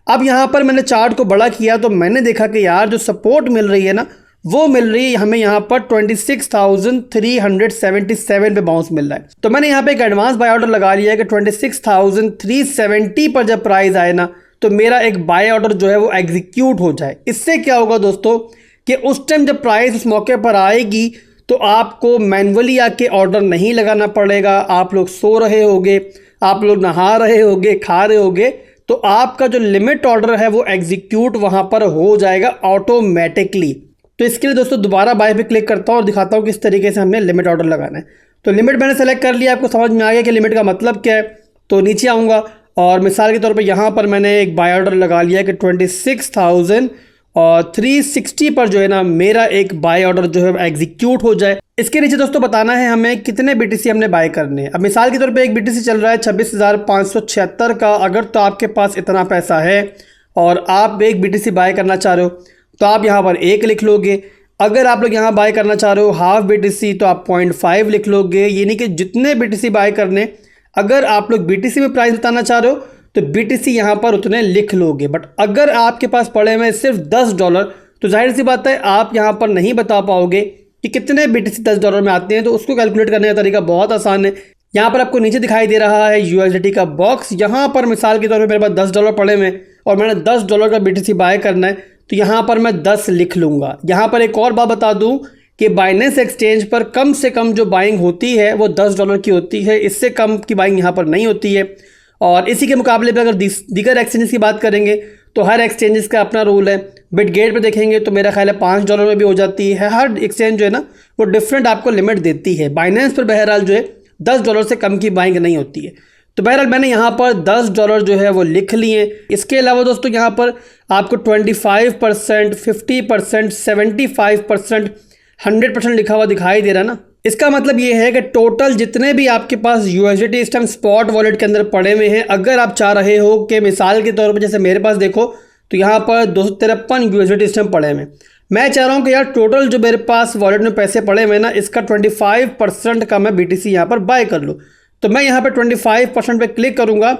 अब यहाँ पर मैंने चार्ट को बड़ा किया तो मैंने देखा कि यार जो सपोर्ट मिल रही है ना, वो मिल रही है हमें यहाँ पर 26,377 पे बाउंस मिल रहा है। तो मैंने यहाँ पे एक एडवांस बाय ऑर्डर लगा लिया है कि 26,370 पर जब प्राइस आए ना, तो मेरा एक बाय ऑर्डर जो है वो एग्जीक्यूट हो जाए। इससे क्या होगा दोस्तों कि उस टाइम जब प्राइस उस मौके पर आएगी तो आपको मैन्युअली आके ऑर्डर नहीं लगाना पड़ेगा। आप लोग सो रहे होगे, आप लोग नहा रहे होगे, खा रहे होगे, तो आपका जो लिमिट ऑर्डर है वो एग्जीक्यूट वहाँ पर हो जाएगा ऑटोमेटिकली। तो इसके लिए दोस्तों दोबारा बाय पे क्लिक करता हूँ और दिखाता हूँ किस तरीके से हमने लिमिट ऑर्डर लगाना है। तो लिमिट मैंने सेलेक्ट कर लिया, आपको समझ में आ गया कि लिमिट का मतलब क्या है। तो नीचे आऊँगा और मिसाल के तौर पे यहाँ पर मैंने एक बाय ऑर्डर लगा लिया कि 26,360 पर जो है ना मेरा एक बाय ऑर्डर जो है एग्जीक्यूट हो जाए। इसके नीचे दोस्तों बताना है हमें कितने BTC हमने बाय करने हैं। अब मिसाल के तौर पे एक BTC चल रहा है 26,576 का। अगर तो आपके पास इतना पैसा है और आप एक BTC बाय करना चाह रहे हो तो आप यहाँ पर 1 लिख लोगे। अगर आप लोग यहाँ बाय करना चाह रहे हो हाफ BTC तो आप 0.5 लिख लोगे, यानी कि जितने BTC बाय करने, अगर आप लोग BTC में प्राइस बताना चाह रहे हो तो BTC यहाँ पर उतने लिख लोगे। बट अगर आपके पास पड़े हुए सिर्फ $10, तो जाहिर सी बात है आप यहाँ पर नहीं बता पाओगे कि कितने BTC $10 में आते हैं। तो उसको कैलकुलेट करने का तरीका बहुत आसान है। यहाँ पर आपको नीचे दिखाई दे रहा है USDT का बॉक्स। यहाँ पर मिसाल के तौर पर मेरे पास $10 पड़े हुए और मैंने $10 का BTC बाय करना है, तो यहाँ पर मैं 10 लिख लूँगा। यहाँ पर एक और बात बता दूँ कि बाइनेंस एक्सचेंज पर कम से कम जो बाइंग होती है वो $10 की होती है, इससे कम की बाइंग यहाँ पर नहीं होती है। और इसी के मुकाबले पर अगर दीगर एक्सचेंज की बात करेंगे तो हर एक्सचेंजेस का अपना रूल है। बिटगेट पे देखेंगे तो मेरा ख्याल है $5 में भी हो जाती है। हर एक्सचेंज जो है ना वो डिफरेंट आपको लिमिट देती है। बाइनेंस पर बहरहाल जो है $10 से कम की बाइंग नहीं होती है। तो बहरहाल मैंने यहाँ पर $10 जो है वो लिख लिए। इसके अलावा दोस्तों यहाँ पर आपको 25%, 50%, 75%, 100% लिखा हुआ दिखाई दे रहा है ना। इसका मतलब ये है कि टोटल जितने भी आपके पास USDT इस टाइम स्पॉट वॉलेट के अंदर पड़े हुए हैं, अगर आप चाह रहे हो कि मिसाल के तौर पर जैसे मेरे पास देखो तो यहाँ पर 253 USDT इस टाइम पड़े हुए हैं। मैं चाह रहा हूँ कि यार टोटल जो मेरे पास वॉलेट में पैसे पड़े हुए हैं ना, इसका 25% का मैं BTC यहाँ पर बाय कर लूँ। तो मैं यहाँ पर 25% पे क्लिक करूँगा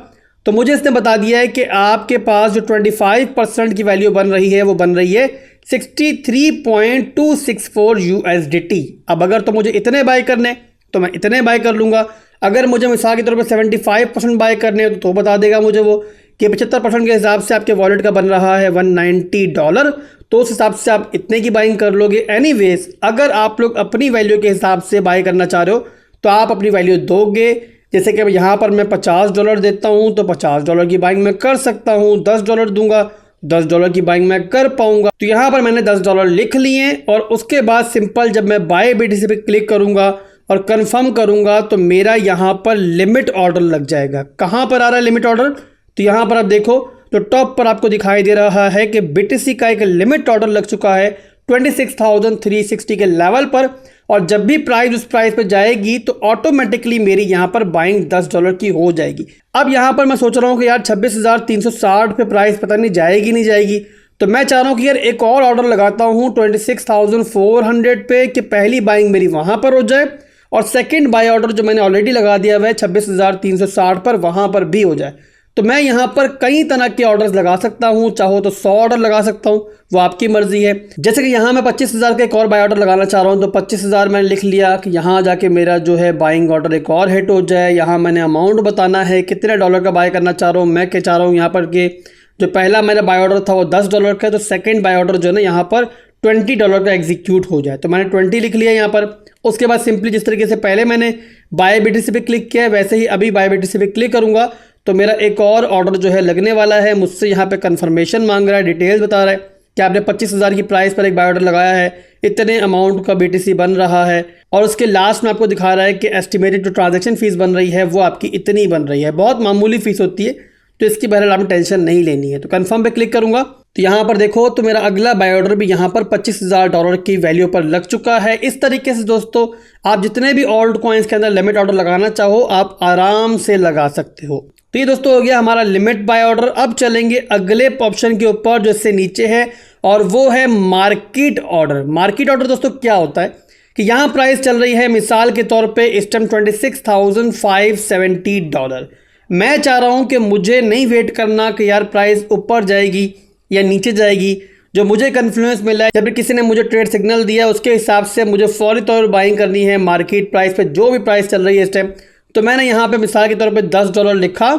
तो मुझे इसने बता दिया है कि आपके पास जो 25% की वैल्यू बन रही है वो बन रही है 63.264 USDT। अब अगर तो मुझे इतने बाय करने तो मैं इतने बाय कर लूँगा। अगर मुझे मिसाल के तौर पे 75% बाय करने तो बता देगा मुझे वो कि 75% के हिसाब से आपके वॉलेट का बन रहा है $190, तो उस हिसाब से आप इतने की बाइंग कर लोगे। एनीवेज अगर आप लोग अपनी वैल्यू के हिसाब से बाय करना चाह रहे हो तो आप अपनी वैल्यू दोगे। जैसे कि यहाँ पर मैं $50 देता हूँ तो $50 की बाइंग मैं कर सकता हूँ। $10 दूंगा, $10 की बाइंग मैं कर पाऊंगा। तो यहाँ पर मैंने $10 लिख लिए और उसके बाद सिंपल जब मैं बाय BTC पे क्लिक करूंगा और कंफर्म करूंगा तो मेरा यहाँ पर लिमिट ऑर्डर लग जाएगा। कहाँ पर आ रहा है लिमिट ऑर्डर? तो यहाँ पर आप देखो तो टॉप पर आपको दिखाई दे रहा है कि BTC का एक लिमिट ऑर्डर लग चुका है 26,360 के लेवल पर। और जब भी प्राइस उस प्राइस पे जाएगी तो ऑटोमेटिकली मेरी यहाँ पर बाइंग $10 की हो जाएगी। अब यहाँ पर मैं सोच रहा हूँ कि यार 26,360 पे प्राइस पता नहीं जाएगी। तो मैं चाह रहा हूँ कि यार एक और ऑर्डर लगाता हूँ 26,400 पे कि पहली बाइंग मेरी वहाँ पर हो जाए और सेकंड बाय ऑर्डर जो मैंने ऑलरेडी लगा दिया हुआ है 26,360 पर वहाँ पर भी हो जाए। तो मैं यहाँ पर कई तरह के ऑर्डर्स लगा सकता हूँ, चाहो तो 100 ऑर्डर लगा सकता हूँ, वो आपकी मर्जी है। जैसे कि यहाँ मैं 25,000 का एक और बाय ऑर्डर लगाना चाह रहा हूँ तो 25,000 मैंने लिख लिया कि यहाँ जाके मेरा जो है बाइंग ऑर्डर एक और हिट हो जाए। यहाँ मैंने अमाउंट बताना है कितने $1 का बाय करना चाह रहा हूँ। मैं क्या चाह रहा हूँ यहाँ पर कि जो पहला मेरा बाय ऑर्डर था वो $10 का है, तो सेकेंड बाय ऑर्डर जो है ना यहाँ पर $20 का एग्जीक्यूट हो जाए। तो मैंने 20 लिख लिया यहाँ पर। उसके बाद सिंपली जिस तरीके से पहले मैंने बाय BTC पे क्लिक किया है वैसे ही अभी बाय BTC पे क्लिक करूँगा तो मेरा एक और ऑर्डर जो है लगने वाला है। मुझसे यहाँ पे कंफर्मेशन मांग रहा है, डिटेल्स बता रहा है कि आपने 25,000 की प्राइस पर एक बाय ऑर्डर लगाया है, इतने अमाउंट का BTC बन रहा है। और उसके लास्ट में आपको दिखा रहा है कि एस्टिमेटेड जो ट्रांजैक्शन फीस बन रही है वो आपकी इतनी बन रही है। बहुत मामूली फीस होती है तो इसकी बहरहाल आपने टेंशन नहीं लेनी है। तो कंफर्म पे क्लिक करूंगा तो यहाँ पर देखो तो मेरा अगला बाय ऑर्डर भी यहाँ पर $25,000 की वैल्यू पर लग चुका है। इस तरीके से दोस्तों आप जितने भी ऑल्ट कॉइन्स के अंदर लिमिट ऑर्डर लगाना चाहो आप आराम से लगा सकते हो। तो ये दोस्तों हो गया हमारा लिमिट बाय ऑर्डर। अब चलेंगे अगले ऑप्शन के ऊपर जो इससे नीचे है और वो है मार्केट ऑर्डर। मार्केट ऑर्डर दोस्तों क्या होता है कि यहाँ प्राइस चल रही है मिसाल के तौर पे इस टाइम $26,570। मैं चाह रहा हूँ कि मुझे नहीं वेट करना कि यार प्राइस ऊपर जाएगी या नीचे जाएगी। जो मुझे कन्फ्लुएंस मिला है जब भी किसी ने मुझे ट्रेड सिग्नल दिया उसके हिसाब से मुझे फौरी तौर पर बाइंग करनी है मार्केट प्राइस पे जो भी प्राइस चल रही है इस टाइम। तो मैंने यहाँ पे मिसाल के तौर पे $10 लिखा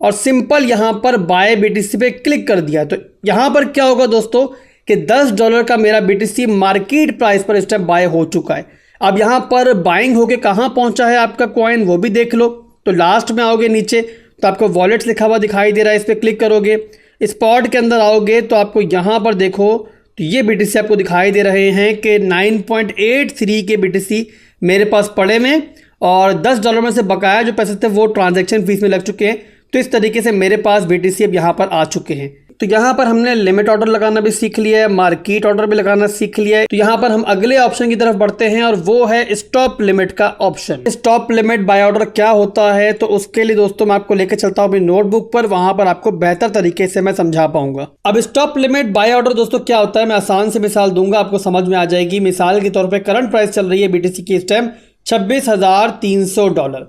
और सिंपल यहाँ पर बाय BTC पे क्लिक कर दिया। तो यहाँ पर क्या होगा दोस्तों कि $10 का मेरा BTC मार्केट प्राइस पर इस टाइम बाय हो चुका है। अब यहाँ पर बाइंग होके कहाँ पहुँचा है आपका कॉइन वो भी देख लो। तो लास्ट में आओगे नीचे तो आपको वॉलेट्स लिखा हुआ दिखाई दे रहा है, इस पर क्लिक करोगे। स्पॉट के अंदर आओगे तो आपको यहाँ पर देखो तो ये BTC आपको दिखाई दे रहे हैं कि 9.83 के BTC मेरे पास पड़े में और $10 में से बकाया जो पैसे थे वो ट्रांजैक्शन फीस में लग चुके हैं। तो इस तरीके से मेरे पास BTC अब यहाँ पर आ चुके हैं। तो यहाँ पर हमने लिमिट ऑर्डर लगाना भी सीख लिया है, मार्केट ऑर्डर भी लगाना सीख लिया है। तो यहाँ पर हम अगले ऑप्शन की तरफ बढ़ते हैं और वो है स्टॉप लिमिट का option. Stop limit buy order क्या होता है तो उसके लिए दोस्तों मैं आपको लेकर चलता हूँ अपनी नोटबुक पर, वहां पर आपको बेहतर तरीके से मैं समझा पाऊंगा। अब स्टॉप लिमिट बाय ऑर्डर दोस्तों क्या होता है मैं आसान से मिसाल दूंगा, आपको समझ में आ जाएगी। मिसाल के तौर पर करंट प्राइस चल रही है BTC की इस टाइम $26,300।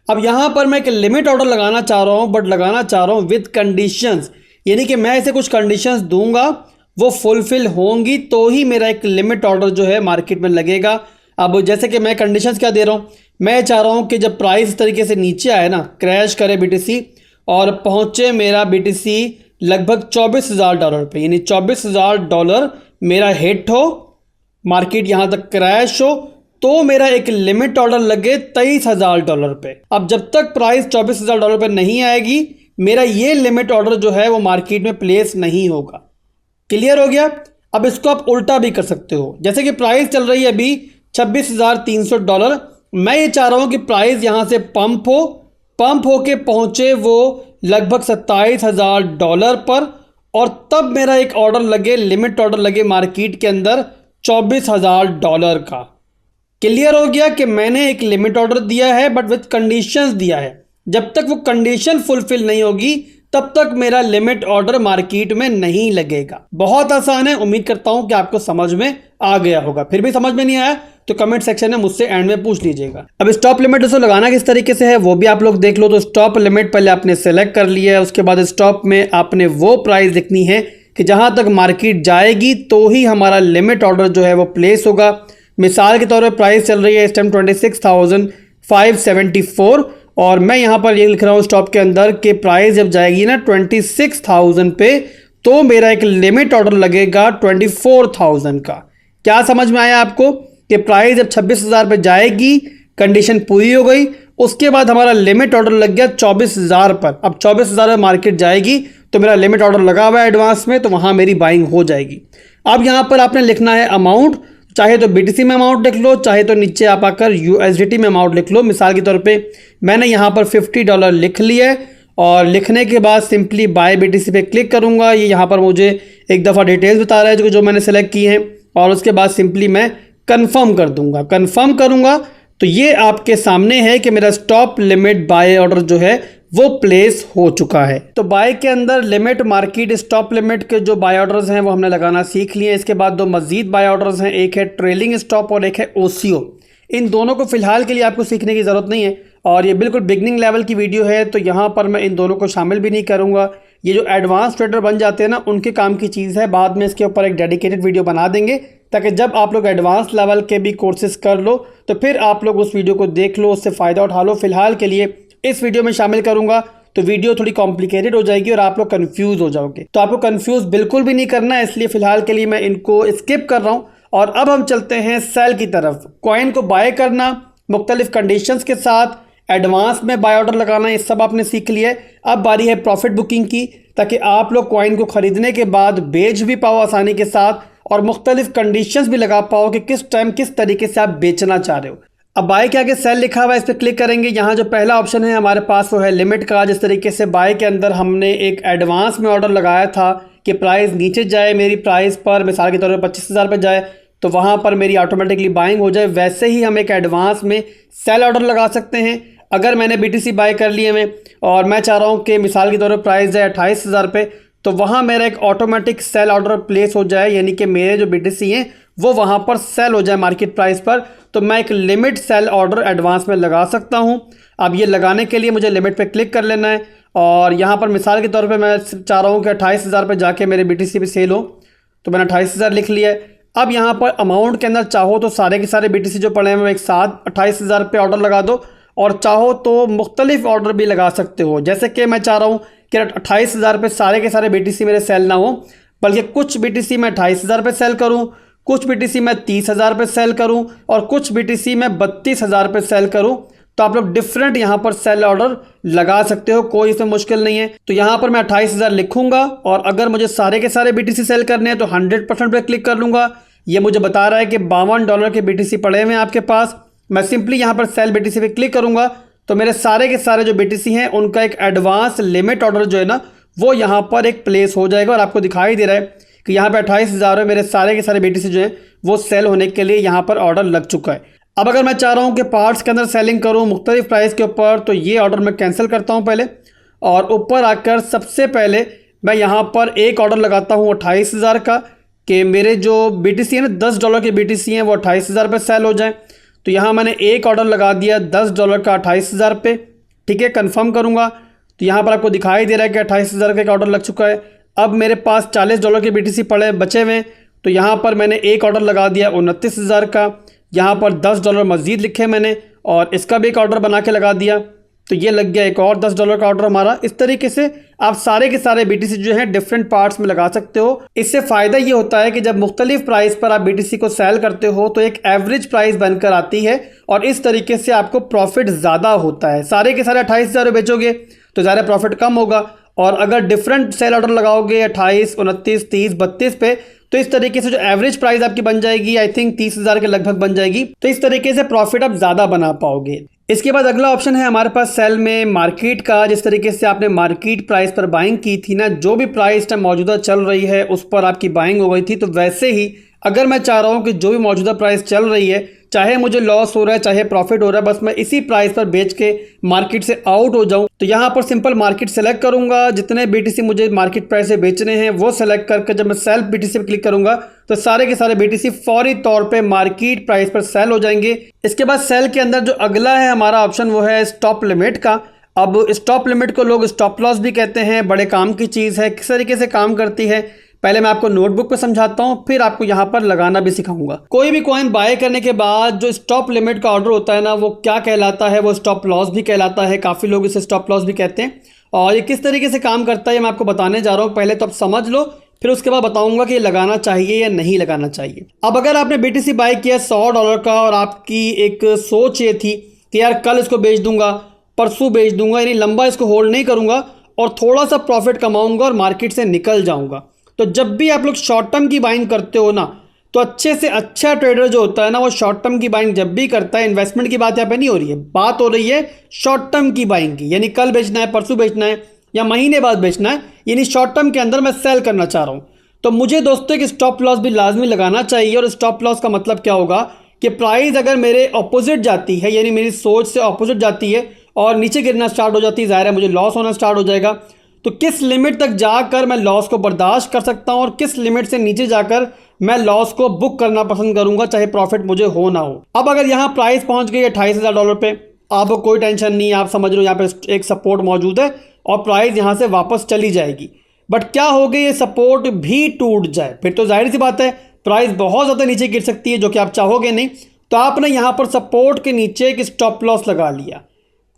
अब यहाँ पर मैं एक लिमिट ऑर्डर लगाना चाह रहा हूँ, बट लगाना चाह रहा हूँ विद कंडीशंस, यानी कि मैं इसे कुछ कंडीशंस दूंगा वो फुलफिल होंगी तो ही मेरा एक लिमिट ऑर्डर जो है मार्केट में लगेगा। अब जैसे कि मैं कंडीशंस क्या दे रहा हूँ, मैं चाह रहा हूँ कि जब प्राइस इस तरीके से नीचे आए ना, क्रैश करे BTC और पहुँचे मेरा BTC लगभग $24,000 पे, यानी $24,000 मेरा हिट हो, मार्केट यहाँ तक क्रैश हो तो मेरा एक लिमिट ऑर्डर लगे $23,000 पे। अब जब तक प्राइस $24,000 पे नहीं आएगी मेरा ये लिमिट ऑर्डर जो है वो मार्केट में प्लेस नहीं होगा। क्लियर हो गया। अब इसको आप उल्टा भी कर सकते हो, जैसे कि प्राइस चल रही है अभी $26,300। मैं ये चाह रहा हूँ कि प्राइस यहाँ से पंप होके पहुँचे वो लगभग $27,000 पर, और तब मेरा एक ऑर्डर लगे, लिमिट ऑर्डर लगे मार्केट के अंदर $24,000 का। क्लियर हो गया कि मैंने एक लिमिट ऑर्डर दिया है बट विथ कंडीशंस दिया है। जब तक वो कंडीशन फुलफिल नहीं होगी तब तक मेरा लिमिट ऑर्डर मार्केट में नहीं लगेगा। बहुत आसान है, उम्मीद करता हूं कि आपको समझ में आ गया होगा। फिर भी समझ में नहीं आया तो कमेंट सेक्शन में मुझसे एंड में पूछ लीजिएगा। अब स्टॉप लिमिट दोस्तों लगाना किस तरीके से है वो भी आप लोग देख लो। तो स्टॉप लिमिट पहले आपने सेलेक्ट कर लिया है, उसके बाद स्टॉप में आपने वो प्राइस लिखनी है कि जहां तक मार्केट जाएगी तो ही हमारा लिमिट ऑर्डर जो है वो प्लेस होगा। मिसाल के तौर पर प्राइस चल रही है इस टाइम 26,574, और मैं यहाँ पर ये लिख रहा हूँ स्टॉप के अंदर कि प्राइस जब जाएगी ना 26,000 पे तो मेरा एक लिमिट ऑर्डर लगेगा 24,000 का। क्या समझ में आया आपको कि प्राइस जब 26,000 पे जाएगी, कंडीशन पूरी हो गई, उसके बाद हमारा लिमिट ऑर्डर लग गया 24,000 पर। अब 24,000 में मार्केट जाएगी तो मेरा लिमिट ऑर्डर लगा हुआ है एडवांस में, तो वहाँ मेरी बाइंग हो जाएगी। अब यहाँ पर आपने लिखना है अमाउंट, चाहे तो BTC में अमाउंट लिख लो, चाहे तो नीचे आप आकर USDT में अमाउंट लिख लो। मिसाल के तौर पे मैंने यहाँ पर $50 लिख लिया है, और लिखने के बाद सिंपली बाय BTC पे क्लिक करूँगा। ये यहाँ पर मुझे एक दफ़ा डिटेल्स बता रहा है जो मैंने सेलेक्ट की हैं, और उसके बाद सिंपली मैं कन्फर्म कर दूँगा। कन्फर्म करूँगा तो ये आपके सामने है कि मेरा स्टॉप लिमिट बाय ऑर्डर जो है वो प्लेस हो चुका है। तो बाय के अंदर लिमिट, मार्केट, स्टॉप लिमिट के जो बाय ऑर्डर्स हैं वो हमने लगाना सीख लिए। इसके बाद दो मजीद बाय ऑर्डर्स हैं, एक है ट्रेलिंग स्टॉप और एक है OCO। इन दोनों को फिलहाल के लिए आपको सीखने की ज़रूरत नहीं है, और ये बिल्कुल बिगनिंग लेवल की वीडियो है, तो यहाँ पर मैं इन दोनों को शामिल भी नहीं करूँगा। ये जो एडवांस ट्रेडर बन जाते हैं ना, उनके काम की चीज़ है। बाद में इसके ऊपर एक डेडिकेटेड वीडियो बना देंगे, ताकि जब आप लोग एडवांस लेवल के भी कोर्सेज कर लो तो फिर आप लोग उस वीडियो को देख लो, उससे फ़ायदा उठा लो। फिलहाल के लिए इस वीडियो में शामिल करूँगा तो वीडियो थोड़ी कॉम्प्लिकेटेड हो जाएगी और आप लोग कंफ्यूज हो जाओगे। तो आपको कंफ्यूज बिल्कुल भी नहीं करना है, इसलिए फिलहाल के लिए मैं इनको स्किप कर रहा हूँ। और अब हम चलते हैं सेल की तरफ। कॉइन को बाय करना मुख्तलिफ कंडीशंस के साथ, एडवांस में बाय ऑर्डर लगाना, ये सब आपने सीख लिया है। अब बारी है प्रॉफिट बुकिंग की, ताकि आप लोग कॉइन को ख़रीदने के बाद बेच भी पाओ आसानी के साथ, और मुख्तलिफ कंडीशंस भी लगा पाओ कि किस टाइम किस तरीके से आप बेचना चाह रहे हो। अब बाय के आगे सेल लिखा हुआ है, इस पर क्लिक करेंगे। यहाँ जो पहला ऑप्शन है हमारे पास वो है लिमिट का। जिस तरीके से बाय के अंदर हमने एक एडवांस में ऑर्डर लगाया था कि प्राइस नीचे जाए, मेरी प्राइस पर मिसाल के तौर पर 25,000 पर जाए तो वहाँ पर मेरी ऑटोमेटिकली बाइंग हो जाए, वैसे ही हम एक एडवांस में सेल ऑर्डर लगा सकते हैं। अगर मैंने BTC बाय कर लिए में और मैं चाह रहा हूँ कि मिसाल के तौर पर प्राइस जाए 28,000 पे, तो वहाँ मेरा एक ऑटोमेटिक सेल ऑर्डर प्लेस हो जाए, यानी कि मेरे जो BTC हैं वो वहाँ पर सेल हो जाए मार्केट प्राइस पर। तो मैं एक लिमिट सेल ऑर्डर एडवांस में लगा सकता हूँ। अब ये लगाने के लिए मुझे लिमिट पे क्लिक कर लेना है, और यहाँ पर मिसाल के तौर पे मैं चाह रहा हूँ कि 28,000 पे जाके मेरे BTC पे सेल हो, तो मैंने 28,000 लिख लिया है। अब यहाँ पर अमाउंट के अंदर चाहो तो सारे के सारे BTC जो पड़े हैं वो एक साथ 28,000 पे ऑर्डर लगा दो, और चाहो तो मुख्तलिफ ऑर्डर भी लगा सकते हो। जैसे कि मैं चाह रहा हूँ कि 28,000 पे सारे के सारे BTC मेरे सेल ना हो, बल्कि कुछ BTC मैं 28,000 पे सेल करूँ, कुछ BTC मैं 30,000 पे सेल करूं, और कुछ BTC मैं 32,000 पे सेल करूं। तो आप लोग डिफरेंट यहाँ पर सेल ऑर्डर लगा सकते हो, कोई इसमें मुश्किल नहीं है। तो यहाँ पर मैं 28,000 लिखूंगा, और अगर मुझे सारे के सारे BTC सेल करने हैं तो 100% पे क्लिक कर लूँगा। ये मुझे बता रहा है कि $52 के BTC पड़े हुए हैं आपके पास। मैं सिंपली यहाँ पर सेल BTC पे क्लिक करूँगा तो मेरे सारे के सारे जो BTC हैं उनका एक एडवांस लिमिट ऑर्डर जो है ना वो यहाँ पर एक प्लेस हो जाएगा, और आपको दिखाई दे रहा है कि यहाँ पे 28,000 मेरे सारे के सारे BTC जो हैं वो सेल होने के लिए यहाँ पर ऑर्डर लग चुका है। अब अगर मैं चाह रहा हूँ कि पार्ट्स के अंदर सेलिंग करूँ मुख्तलिफ प्राइस के ऊपर, तो ये ऑर्डर मैं कैंसिल करता हूँ पहले, और ऊपर आकर सबसे पहले मैं यहाँ पर एक ऑर्डर लगाता हूँ 28,000 का, कि मेरे जो BTC है ना $10 के BTC हैं वो 28,000 पे सेल हो जाएँ। तो यहाँ मैंने एक ऑर्डर लगा दिया $10 का 28,000 पे, ठीक है। कन्फर्म करूँगा तो यहाँ पर आपको दिखाई दे रहा है कि 28,000 का एक ऑर्डर लग चुका है। अब मेरे पास $40 के BTC पड़े बचे हुए, तो यहाँ पर मैंने एक ऑर्डर लगा दिया 29,000 का। यहाँ पर $10 मज़ीद लिखे मैंने, और इसका भी एक ऑर्डर बना के लगा दिया, तो ये लग गया एक और $10 का ऑर्डर हमारा। इस तरीके से आप सारे के सारे BTC जो है डिफरेंट पार्ट्स में लगा सकते हो। इससे फ़ायदा ये होता है कि जब मुख्तलिफ प्राइस पर आप BTC को सेल करते हो तो एक एवरेज प्राइस बनकर आती है, और इस तरीके से आपको प्रॉफिट ज़्यादा होता है। सारे के सारे 28,000 बेचोगे तो ज़्यादा प्रॉफिट कम होगा। और अगर डिफरेंट सेल ऑर्डर लगाओगे 28, 29, 30, 32 पे, तो इस तरीके से जो एवरेज प्राइस आपकी बन जाएगी आई थिंक 30,000 के लगभग बन जाएगी। तो इस तरीके से प्रॉफिट आप ज़्यादा बना पाओगे। इसके बाद अगला ऑप्शन है हमारे पास सेल में मार्केट का। जिस तरीके से आपने मार्केट प्राइस पर बाइंग की थी ना, जो भी प्राइस टाइम मौजूदा चल रही है उस पर आपकी बाइंग हो गई थी, तो वैसे ही अगर मैं चाह रहा हूँ कि जो भी मौजूदा प्राइस चल रही है, चाहे मुझे लॉस हो रहा है चाहे प्रॉफिट हो रहा है, बस मैं इसी प्राइस पर बेच के मार्केट से आउट हो जाऊं, तो यहाँ पर सिंपल मार्केट सेलेक्ट करूंगा। जितने बीटीसी मुझे मार्केट प्राइस से बेचने हैं वो सेलेक्ट करके जब मैं सेल बीटीसी पर क्लिक करूंगा तो सारे के सारे बीटीसी फौरी तौर पे मार्केट प्राइस पर सेल हो जाएंगे। इसके बाद सेल के अंदर जो अगला है हमारा ऑप्शन वो है स्टॉप लिमिट का। अब स्टॉप लिमिट को लोग स्टॉप लॉस भी कहते हैं। बड़े काम की चीज़ है। किस तरीके से काम करती है पहले मैं आपको नोटबुक पे समझाता हूँ, फिर आपको यहाँ पर लगाना भी सिखाऊंगा। कोई भी कॉइन बाय करने के बाद जो स्टॉप लिमिट का ऑर्डर होता है ना, वो क्या कहलाता है, वो स्टॉप लॉस भी कहलाता है। काफ़ी लोग इसे स्टॉप लॉस भी कहते हैं। और ये किस तरीके से काम करता है मैं आपको बताने जा रहा हूँ। पहले तो आप समझ लो, फिर उसके बाद बताऊंगा कि ये लगाना चाहिए या नहीं लगाना चाहिए। अब अगर आपने बीटीसी बाय किया $100 का और आपकी एक सोच ये थी कि यार कल इसको बेच दूंगा, परसों बेच दूंगा, यानी लंबा इसको होल्ड नहीं करूंगा और थोड़ा सा प्रॉफिट कमाऊंगा और मार्केट से निकल जाऊंगा, तो जब भी आप लोग शॉर्ट टर्म की बाइंग करते हो ना, तो अच्छे से अच्छा ट्रेडर जो होता है ना, वो शॉर्ट टर्म की बाइंग जब भी करता है, इन्वेस्टमेंट की बात यहाँ पे नहीं हो रही है, बात हो रही है शॉर्ट टर्म की बाइंग की, यानी कल बेचना है, परसों बेचना है या महीने बाद बेचना है, यानी शॉर्ट टर्म के अंदर मैं सेल करना चाह रहा हूँ, तो मुझे दोस्तों एक स्टॉप लॉस भी लाजमी लगाना चाहिए। और स्टॉप लॉस का मतलब क्या होगा कि प्राइस अगर मेरे ऑपोजिट जाती है, यानी मेरी सोच से ऑपोजिट जाती है और नीचे गिरना स्टार्ट हो जाती है, ज़ाहिर है मुझे लॉस होना स्टार्ट हो जाएगा। तो किस लिमिट तक जाकर मैं लॉस को बर्दाश्त कर सकता हूं और किस लिमिट से नीचे जाकर मैं लॉस को बुक करना पसंद करूंगा, चाहे प्रॉफिट मुझे हो ना हो। अब अगर यहां प्राइस पहुंच गई $28,000 पे, आपको कोई टेंशन नहीं, आप समझ लो यहां पे एक सपोर्ट मौजूद है और प्राइस यहां से वापस चली जाएगी। बट क्या हो गई, ये सपोर्ट भी टूट जाए, फिर तो जाहिर सी बात है प्राइस बहुत ज़्यादा नीचे गिर सकती है, जो कि आप चाहोगे नहीं। तो आपने यहां पर सपोर्ट के नीचे एक स्टॉप लॉस लगा लिया।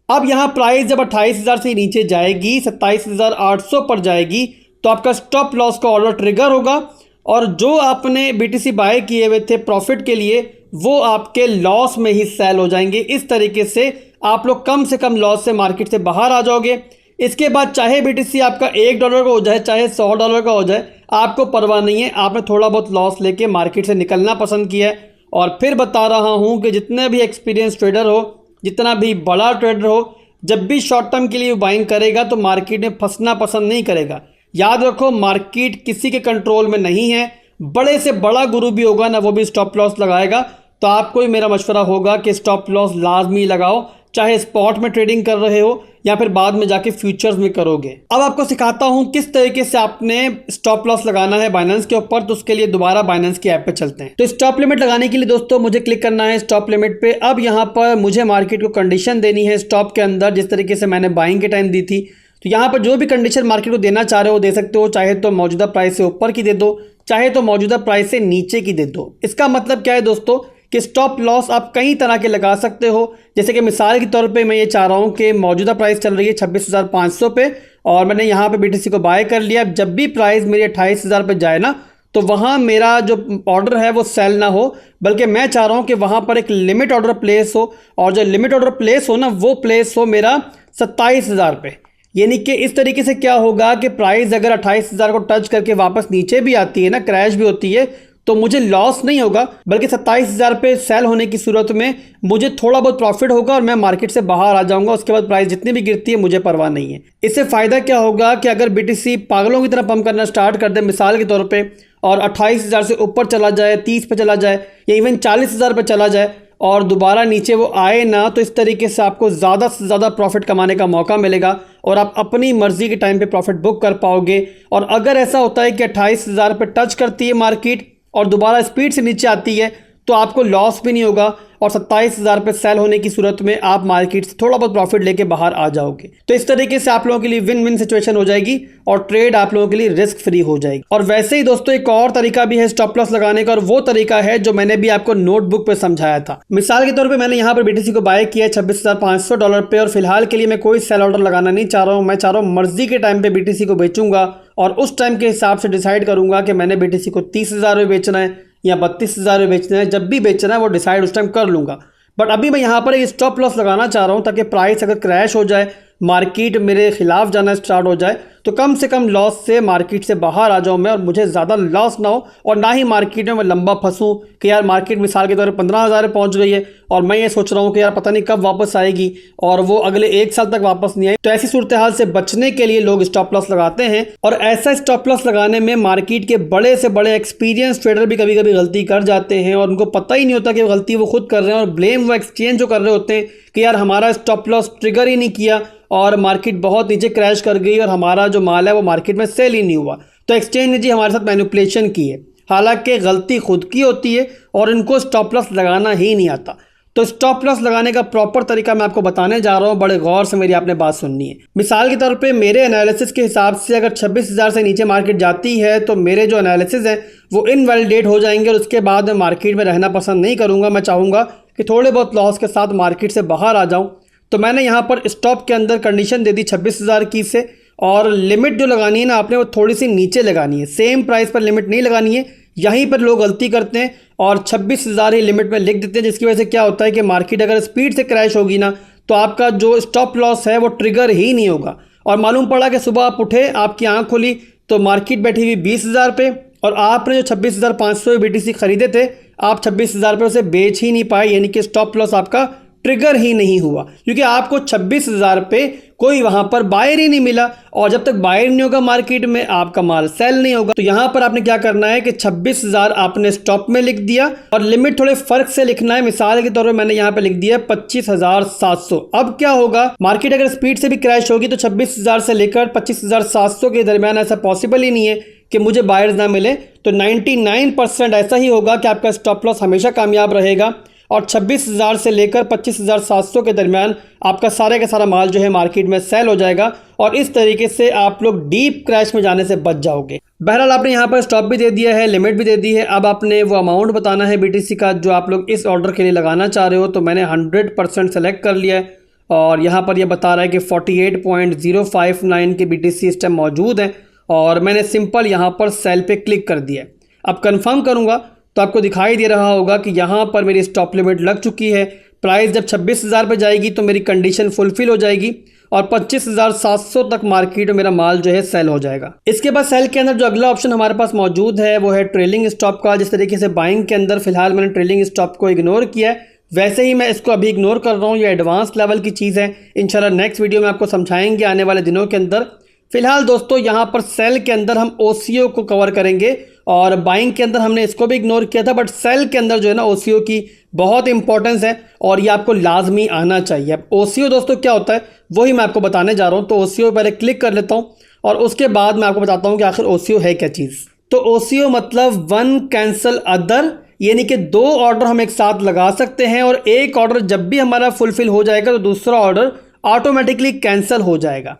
अब यहाँ प्राइस जब 28,000 से नीचे जाएगी, 27,800 पर जाएगी, तो आपका स्टॉप लॉस का ऑर्डर ट्रिगर होगा और जो आपने बीटीसी बाय किए हुए थे प्रॉफिट के लिए, वो आपके लॉस में ही सेल हो जाएंगे। इस तरीके से आप लोग कम से कम लॉस से मार्केट से बाहर आ जाओगे। इसके बाद चाहे बीटीसी आपका $1 का हो जाए चाहे $100 का हो जाए, आपको परवाह नहीं है। आपने थोड़ा बहुत लॉस लेके मार्केट से निकलना पसंद किया है। और फिर बता रहा हूँ कि जितने भी एक्सपीरियंस ट्रेडर हो, जितना भी बड़ा ट्रेडर हो, जब भी शॉर्ट टर्म के लिए बाइंग करेगा तो मार्केट में फंसना पसंद नहीं करेगा। याद रखो, मार्केट किसी के कंट्रोल में नहीं है। बड़े से बड़ा गुरु भी होगा ना, वो भी स्टॉप लॉस लगाएगा। तो आपको ही मेरा मशवरा होगा कि स्टॉप लॉस लाजमी लगाओ, चाहे स्पॉट में ट्रेडिंग कर रहे हो या फिर बाद में जाके फ्यूचर्स में करोगे। अब आपको सिखाता हूं किस तरीके से आपने स्टॉप लॉस लगाना है बाइनेंस के ऊपर। तो उसके लिए दोबारा बाइनेंस की ऐप पे चलते हैं। तो स्टॉप लिमिट लगाने के लिए दोस्तों मुझे क्लिक करना है स्टॉप लिमिट पे। अब यहाँ पर मुझे मार्केट को कंडीशन देनी है स्टॉप के अंदर, जिस तरीके से मैंने बाइंग के टाइम दी थी। तो यहाँ पर जो भी कंडीशन मार्केट को देना चाह रहे हो दे सकते हो, चाहे तो मौजूदा प्राइस से ऊपर की दे दो, चाहे तो मौजूदा प्राइस से नीचे की दे दो। इसका मतलब क्या है दोस्तों कि स्टॉप लॉस आप कई तरह के लगा सकते हो। जैसे कि मिसाल के तौर पे मैं ये चाह रहा हूँ कि मौजूदा प्राइस चल रही है 26,500 पे और मैंने यहाँ पे बीटीसी को बाय कर लिया। जब भी प्राइस मेरी 28,000 पे जाए ना, तो वहाँ मेरा जो ऑर्डर है वो सेल ना हो, बल्कि मैं चाह रहा हूँ कि वहाँ पर एक लिमिट ऑर्डर प्लेस हो और जो लिमिट ऑर्डर प्लेस हो ना, वो प्लेस हो मेरा 27,000 पे। यानी कि इस तरीके से क्या होगा कि प्राइस अगर 28,000 को टच करके वापस नीचे भी आती है ना, क्रैश भी होती है, तो मुझे लॉस नहीं होगा, बल्कि 27,000 पे सेल होने की सूरत में मुझे थोड़ा बहुत प्रॉफिट होगा और मैं मार्केट से बाहर आ जाऊंगा। उसके बाद प्राइस जितनी भी गिरती है मुझे परवाह नहीं है। इससे फ़ायदा क्या होगा कि अगर बीटीसी पागलों की तरह पंप करना स्टार्ट कर दे मिसाल के तौर पे और 28,000 से ऊपर चला जाए, 30 पे चला जाए या इवन 40,000 पे चला जाए और दोबारा नीचे वो आए ना, तो इस तरीके से आपको ज़्यादा से ज़्यादा प्रॉफिट कमाने का मौका मिलेगा और आप अपनी मर्जी के टाइम पे प्रॉफिट बुक कर पाओगे। और अगर ऐसा होता है कि 28,000 पे टच करती है मार्केट और दोबारा स्पीड से नीचे आती है, तो आपको लॉस भी नहीं होगा और 27,000 पे सेल होने की सूरत में आप मार्केट से थोड़ा बहुत प्रॉफिट लेके बाहर आ जाओगे। तो इस तरीके से आप लोगों के लिए विन विन सिचुएशन हो जाएगी और ट्रेड आप लोगों के लिए रिस्क फ्री हो जाएगी। और वैसे ही दोस्तों एक और तरीका भी है स्टॉप लॉस लगाने का, और वो तरीका है जो मैंने भी आपको नोटबुक पे समझाया था। मिसाल के तौर पर मैंने यहाँ पर बीटीसी को बाय किया $26,500 पे और फिलहाल के लिए मैं कोई सेल ऑर्डर लगाना नहीं चाह रहा हूँ। मैं चाह रहा हूँ मर्जी के टाइम पे बीटीसी को बेचूंगा और उस टाइम के हिसाब से डिसाइड करूंगा कि मैंने बीटीसी को 30,000 में बेचना है या 32,000 में बेचना है। जब भी बेचना है वो डिसाइड उस टाइम कर लूँगा। बट अभी मैं यहाँ पर एक स्टॉप लॉस लगाना चाह रहा हूँ ताकि प्राइस अगर क्रैश हो जाए, मार्केट मेरे खिलाफ जाना स्टार्ट हो जाए तो कम से कम लॉस से मार्केट से बाहर आ जाऊं मैं और मुझे ज़्यादा लॉस ना हो, और ना ही मार्केट में मैं लंबा फंसूं कि यार मार्केट मिसाल के तौर पर 15,000 पहुंच गई है और मैं ये सोच रहा हूं कि यार पता नहीं कब वापस आएगी और वो अगले 1 साल तक वापस नहीं आई। तो ऐसी सूरत हाल से बचने के लिए लोग स्टॉप लॉस लगाते हैं, और ऐसा स्टॉप लॉस लगाने में मार्केट के बड़े से बड़े एक्सपीरियंस ट्रेडर भी कभी कभी गलती कर जाते हैं और उनको पता ही नहीं होता कि गलती वो खुद कर रहे हैं, और ब्लेम वो एक्सचेंज जो कर रहे होते हैं कि यार हमारा स्टॉप लॉस ट्रिगर ही नहीं किया और मार्केट बहुत नीचे क्रैश कर गई और हमारा जो माल है वो मार्केट में सेल ही नहीं हुआ, तो एक्सचेंज ने जी हमारे साथ मैनिपुलेशन की है। हालांकि गलती खुद की होती है और इनको स्टॉप लॉस लगाना ही नहीं आता। तो स्टॉप लॉस लगाने का प्रॉपर तरीका मैं आपको बताने जा रहा हूं, बड़े गौर से मेरी आपने बात सुननी है। मिसाल के तौर पे मेरे एनालिसिस के हिसाब से अगर 26,000 से नीचे मार्केट जाती है तो मेरे जो एनालिसिस है वो इनवैलिडेट हो जाएंगे और उसके बाद मैं मार्केट में रहना पसंद नहीं करूँगा। मैं चाहूँगा कि थोड़े बहुत लॉस के साथ मार्केट से बाहर आ जाऊँ। तो मैंने यहाँ पर स्टॉप के अंदर कंडीशन दे दी 26,000 की से, और लिमिट जो लगानी है ना आपने वो थोड़ी सी नीचे लगानी है, सेम प्राइस पर लिमिट नहीं लगानी है। यहीं पर लोग गलती करते हैं और 26,000 ही लिमिट में लिख देते हैं, जिसकी वजह से क्या होता है कि मार्केट अगर स्पीड से क्रैश होगी ना तो आपका जो स्टॉप लॉस है वो ट्रिगर ही नहीं होगा। और मालूम पड़ा कि सुबह आप उठे, आपकी आंख खुली तो मार्केट बैठी हुई 20,000 पे और आपने जो 26,500 BTC खरीदे थे आप 26,000 पे उसे बेच ही नहीं पाए, यानी कि स्टॉप लॉस आपका ट्रिगर ही नहीं हुआ क्योंकि आपको 26,000 पे कोई वहां पर बायर ही नहीं मिला, और जब तक बायर नहीं होगा मार्केट में आपका माल सेल नहीं होगा। तो यहां पर आपने क्या करना है कि 26,000 आपने स्टॉप में लिख दिया और लिमिट थोड़े फर्क से लिखना है। मिसाल के तौर पे मैंने यहां पे लिख दिया 25,700। अब क्या होगा, मार्केट अगर स्पीड से भी क्रैश होगी तो 26,000 से लेकर 25,700 के दरमियान ऐसा पॉसिबल ही नहीं है कि मुझे बायर्स ना मिले। तो 99% ऐसा ही होगा कि आपका स्टॉप लॉस हमेशा कामयाब रहेगा और 26,000 से लेकर 25,700 के दरमियान आपका सारे का सारा माल जो है मार्केट में सेल हो जाएगा, और इस तरीके से आप लोग डीप क्रैश में जाने से बच जाओगे। बहरहाल आपने यहाँ पर स्टॉप भी दे दिया है, लिमिट भी दे दी है। अब आपने वो अमाउंट बताना है BTC का जो आप लोग इस ऑर्डर के लिए लगाना चाह रहे हो। तो मैंने 100% सेलेक्ट कर लिया है और यहाँ पर यह बता रहा है कि 48.059 के BTC इस टाइम मौजूद हैं और मैंने सिंपल यहाँ पर सेल पे क्लिक कर दिया है। अब कंफर्म करूँगा तो आपको दिखाई दे रहा होगा कि यहाँ पर मेरी स्टॉप लिमिट लग चुकी है। प्राइस जब 26,000 पे जाएगी तो मेरी कंडीशन फुलफिल हो जाएगी और 25,700 तक मार्केट में मेरा माल जो है सेल हो जाएगा। इसके बाद सेल के अंदर जो अगला ऑप्शन हमारे पास मौजूद है वो है ट्रेलिंग स्टॉप का। जिस तरीके से बाइंग के अंदर फिलहाल मैंने ट्रेलिंग स्टॉप को इग्नोर किया है, वैसे ही मैं इसको अभी इग्नोर कर रहा हूँ। ये एडवांस लेवल की चीज़ है, इंशाल्लाह नेक्स्ट वीडियो में आपको समझाएंगे आने वाले दिनों के अंदर। फिलहाल दोस्तों यहाँ पर सेल के अंदर हम OCO को कवर करेंगे और बाइंग के अंदर हमने इसको भी इग्नोर किया था, बट सेल के अंदर जो है ना OCO की बहुत इंपॉर्टेंस है और ये आपको लाजमी आना चाहिए। अब OCO दोस्तों क्या होता है वही मैं आपको बताने जा रहा हूँ। तो OCO पहले क्लिक कर लेता हूँ और उसके बाद मैं आपको बताता हूँ कि आखिर OCO है क्या चीज़। तो OCO मतलब वन कैंसल अदर, यानी कि 2 ऑर्डर हम एक साथ लगा सकते हैं और एक ऑर्डर जब भी हमारा फुलफिल हो जाएगा तो दूसरा ऑर्डर ऑटोमेटिकली कैंसिल हो जाएगा।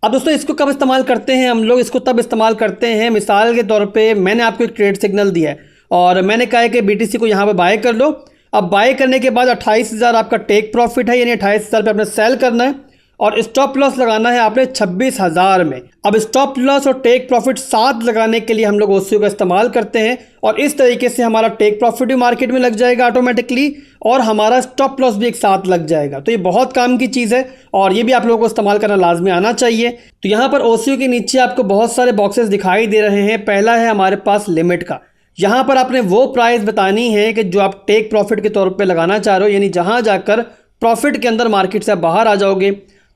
अब दोस्तों इसको कब इस्तेमाल करते हैं हम लोग, इसको तब इस्तेमाल करते हैं मिसाल के तौर पे मैंने आपको एक ट्रेड सिग्नल दिया है और मैंने कहा है कि BTC को यहाँ पे बाय कर लो। अब बाय करने के बाद 28,000 आपका टेक प्रॉफिट है, यानी 28,000 पे आपने सेल करना है और स्टॉप लॉस लगाना है आपने 26,000 में। अब स्टॉप लॉस और टेक प्रॉफिट साथ लगाने के लिए हम लोग OCO का इस्तेमाल करते हैं और इस तरीके से हमारा टेक प्रॉफिट भी मार्केट में लग जाएगा ऑटोमेटिकली और हमारा स्टॉप लॉस भी एक साथ लग जाएगा। तो ये बहुत काम की चीज़ है और ये भी आप लोगों को इस्तेमाल करना लाजमी आना चाहिए। तो यहाँ पर OCO के नीचे आपको बहुत सारे बॉक्सेस दिखाई दे रहे हैं। पहला है हमारे पास लिमिट का। यहाँ पर आपने वो प्राइस बतानी है कि जो आप टेक प्रॉफिट के तौर पर लगाना चाह रहे हो, यानी जहाँ जाकर प्रॉफिट के अंदर मार्केट से बाहर आ जाओगे।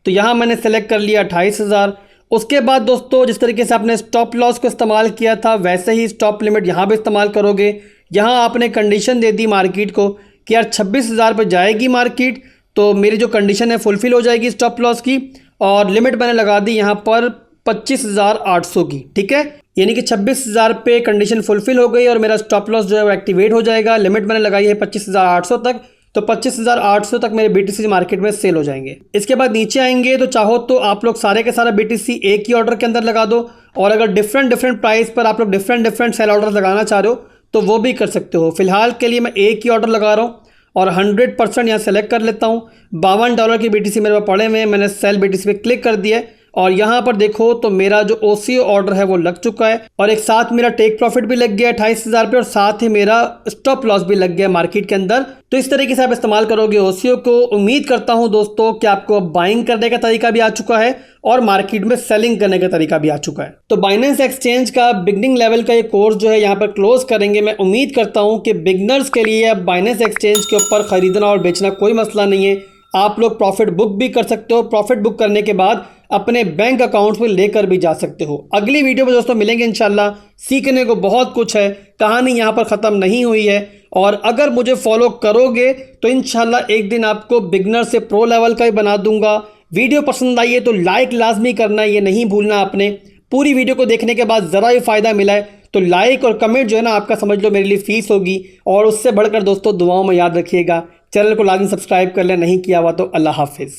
तो यहाँ मैंने सेलेक्ट कर लिया 28,000। उसके बाद दोस्तों जिस तरीके से आपने स्टॉप लॉस को इस्तेमाल किया था वैसे ही स्टॉप लिमिट यहाँ पे इस्तेमाल करोगे। यहाँ आपने कंडीशन दे दी मार्केट को कि यार 26,000 पर जाएगी मार्केट तो मेरी जो कंडीशन है फुलफिल हो जाएगी स्टॉप लॉस की, और लिमिट मैंने लगा दी यहाँ पर 25,800 की। ठीक है, यानी कि 26,000 पे कंडीशन फुलफिल हो गई और मेरा स्टॉप लॉस जो है वो एक्टिवेट हो जाएगा। लिमिट मैंने लगाई है 25,800 तक, तो 25,800 तक मेरे BTC मार्केट में सेल हो जाएंगे। इसके बाद नीचे आएंगे तो चाहो तो आप लोग सारे के सारा BTC एक ही ऑर्डर के अंदर लगा दो, और अगर डिफरेंट प्राइस पर आप लोग डिफरेंट सेल ऑर्डर लगाना चाह रहे हो तो वो भी कर सकते हो। फिलहाल के लिए मैं एक ही ऑर्डर लगा रहा हूँ और 100% यहाँ सेलेक्ट कर लेता हूँ। $52 की BTC मेरे पास पड़े हुए हैं, मैंने सेल BTC पे क्लिक कर दिया है और यहाँ पर देखो तो मेरा जो OCO ऑर्डर है वो लग चुका है और एक साथ मेरा टेक प्रॉफिट भी लग गया 28,000 पे और साथ ही मेरा स्टॉप लॉस भी लग गया मार्केट के अंदर। तो इस तरीके से आप इस्तेमाल करोगे OCO को। उम्मीद करता हूं दोस्तों कि आपको अब बाइंग करने का तरीका भी आ चुका है और मार्केट में सेलिंग करने का तरीका भी आ चुका है। तो बाइनेंस एक्सचेंज का बिगनिंग लेवल का ये कोर्स जो है यहाँ पर क्लोज करेंगे। मैं उम्मीद करता हूँ कि बिगनर्स के लिए अब बाइनेंस एक्सचेंज के ऊपर खरीदना और बेचना कोई मसला नहीं है। आप लोग प्रॉफिट बुक भी कर सकते हो। प्रॉफिट बुक करने के बाद अपने बैंक अकाउंट में लेकर भी जा सकते हो। अगली वीडियो में दोस्तों मिलेंगे इंशाल्लाह। सीखने को बहुत कुछ है, कहानी यहाँ पर ख़त्म नहीं हुई है और अगर मुझे फॉलो करोगे तो इंशाल्लाह एक दिन आपको बिगनर से प्रो लेवल का ही बना दूंगा। वीडियो पसंद आई है तो लाइक लाजमी करना, ये नहीं भूलना आपने। पूरी वीडियो को देखने के बाद ज़रा ही फ़ायदा मिला है तो लाइक और कमेंट जो है ना आपका समझ लो मेरे लिए फ़ीस होगी। और उससे बढ़कर दोस्तों दुआओं में याद रखिएगा। चैनल को लाजमी सब्सक्राइब कर ले, नहीं किया हुआ तो अल्लाह हाफिज़।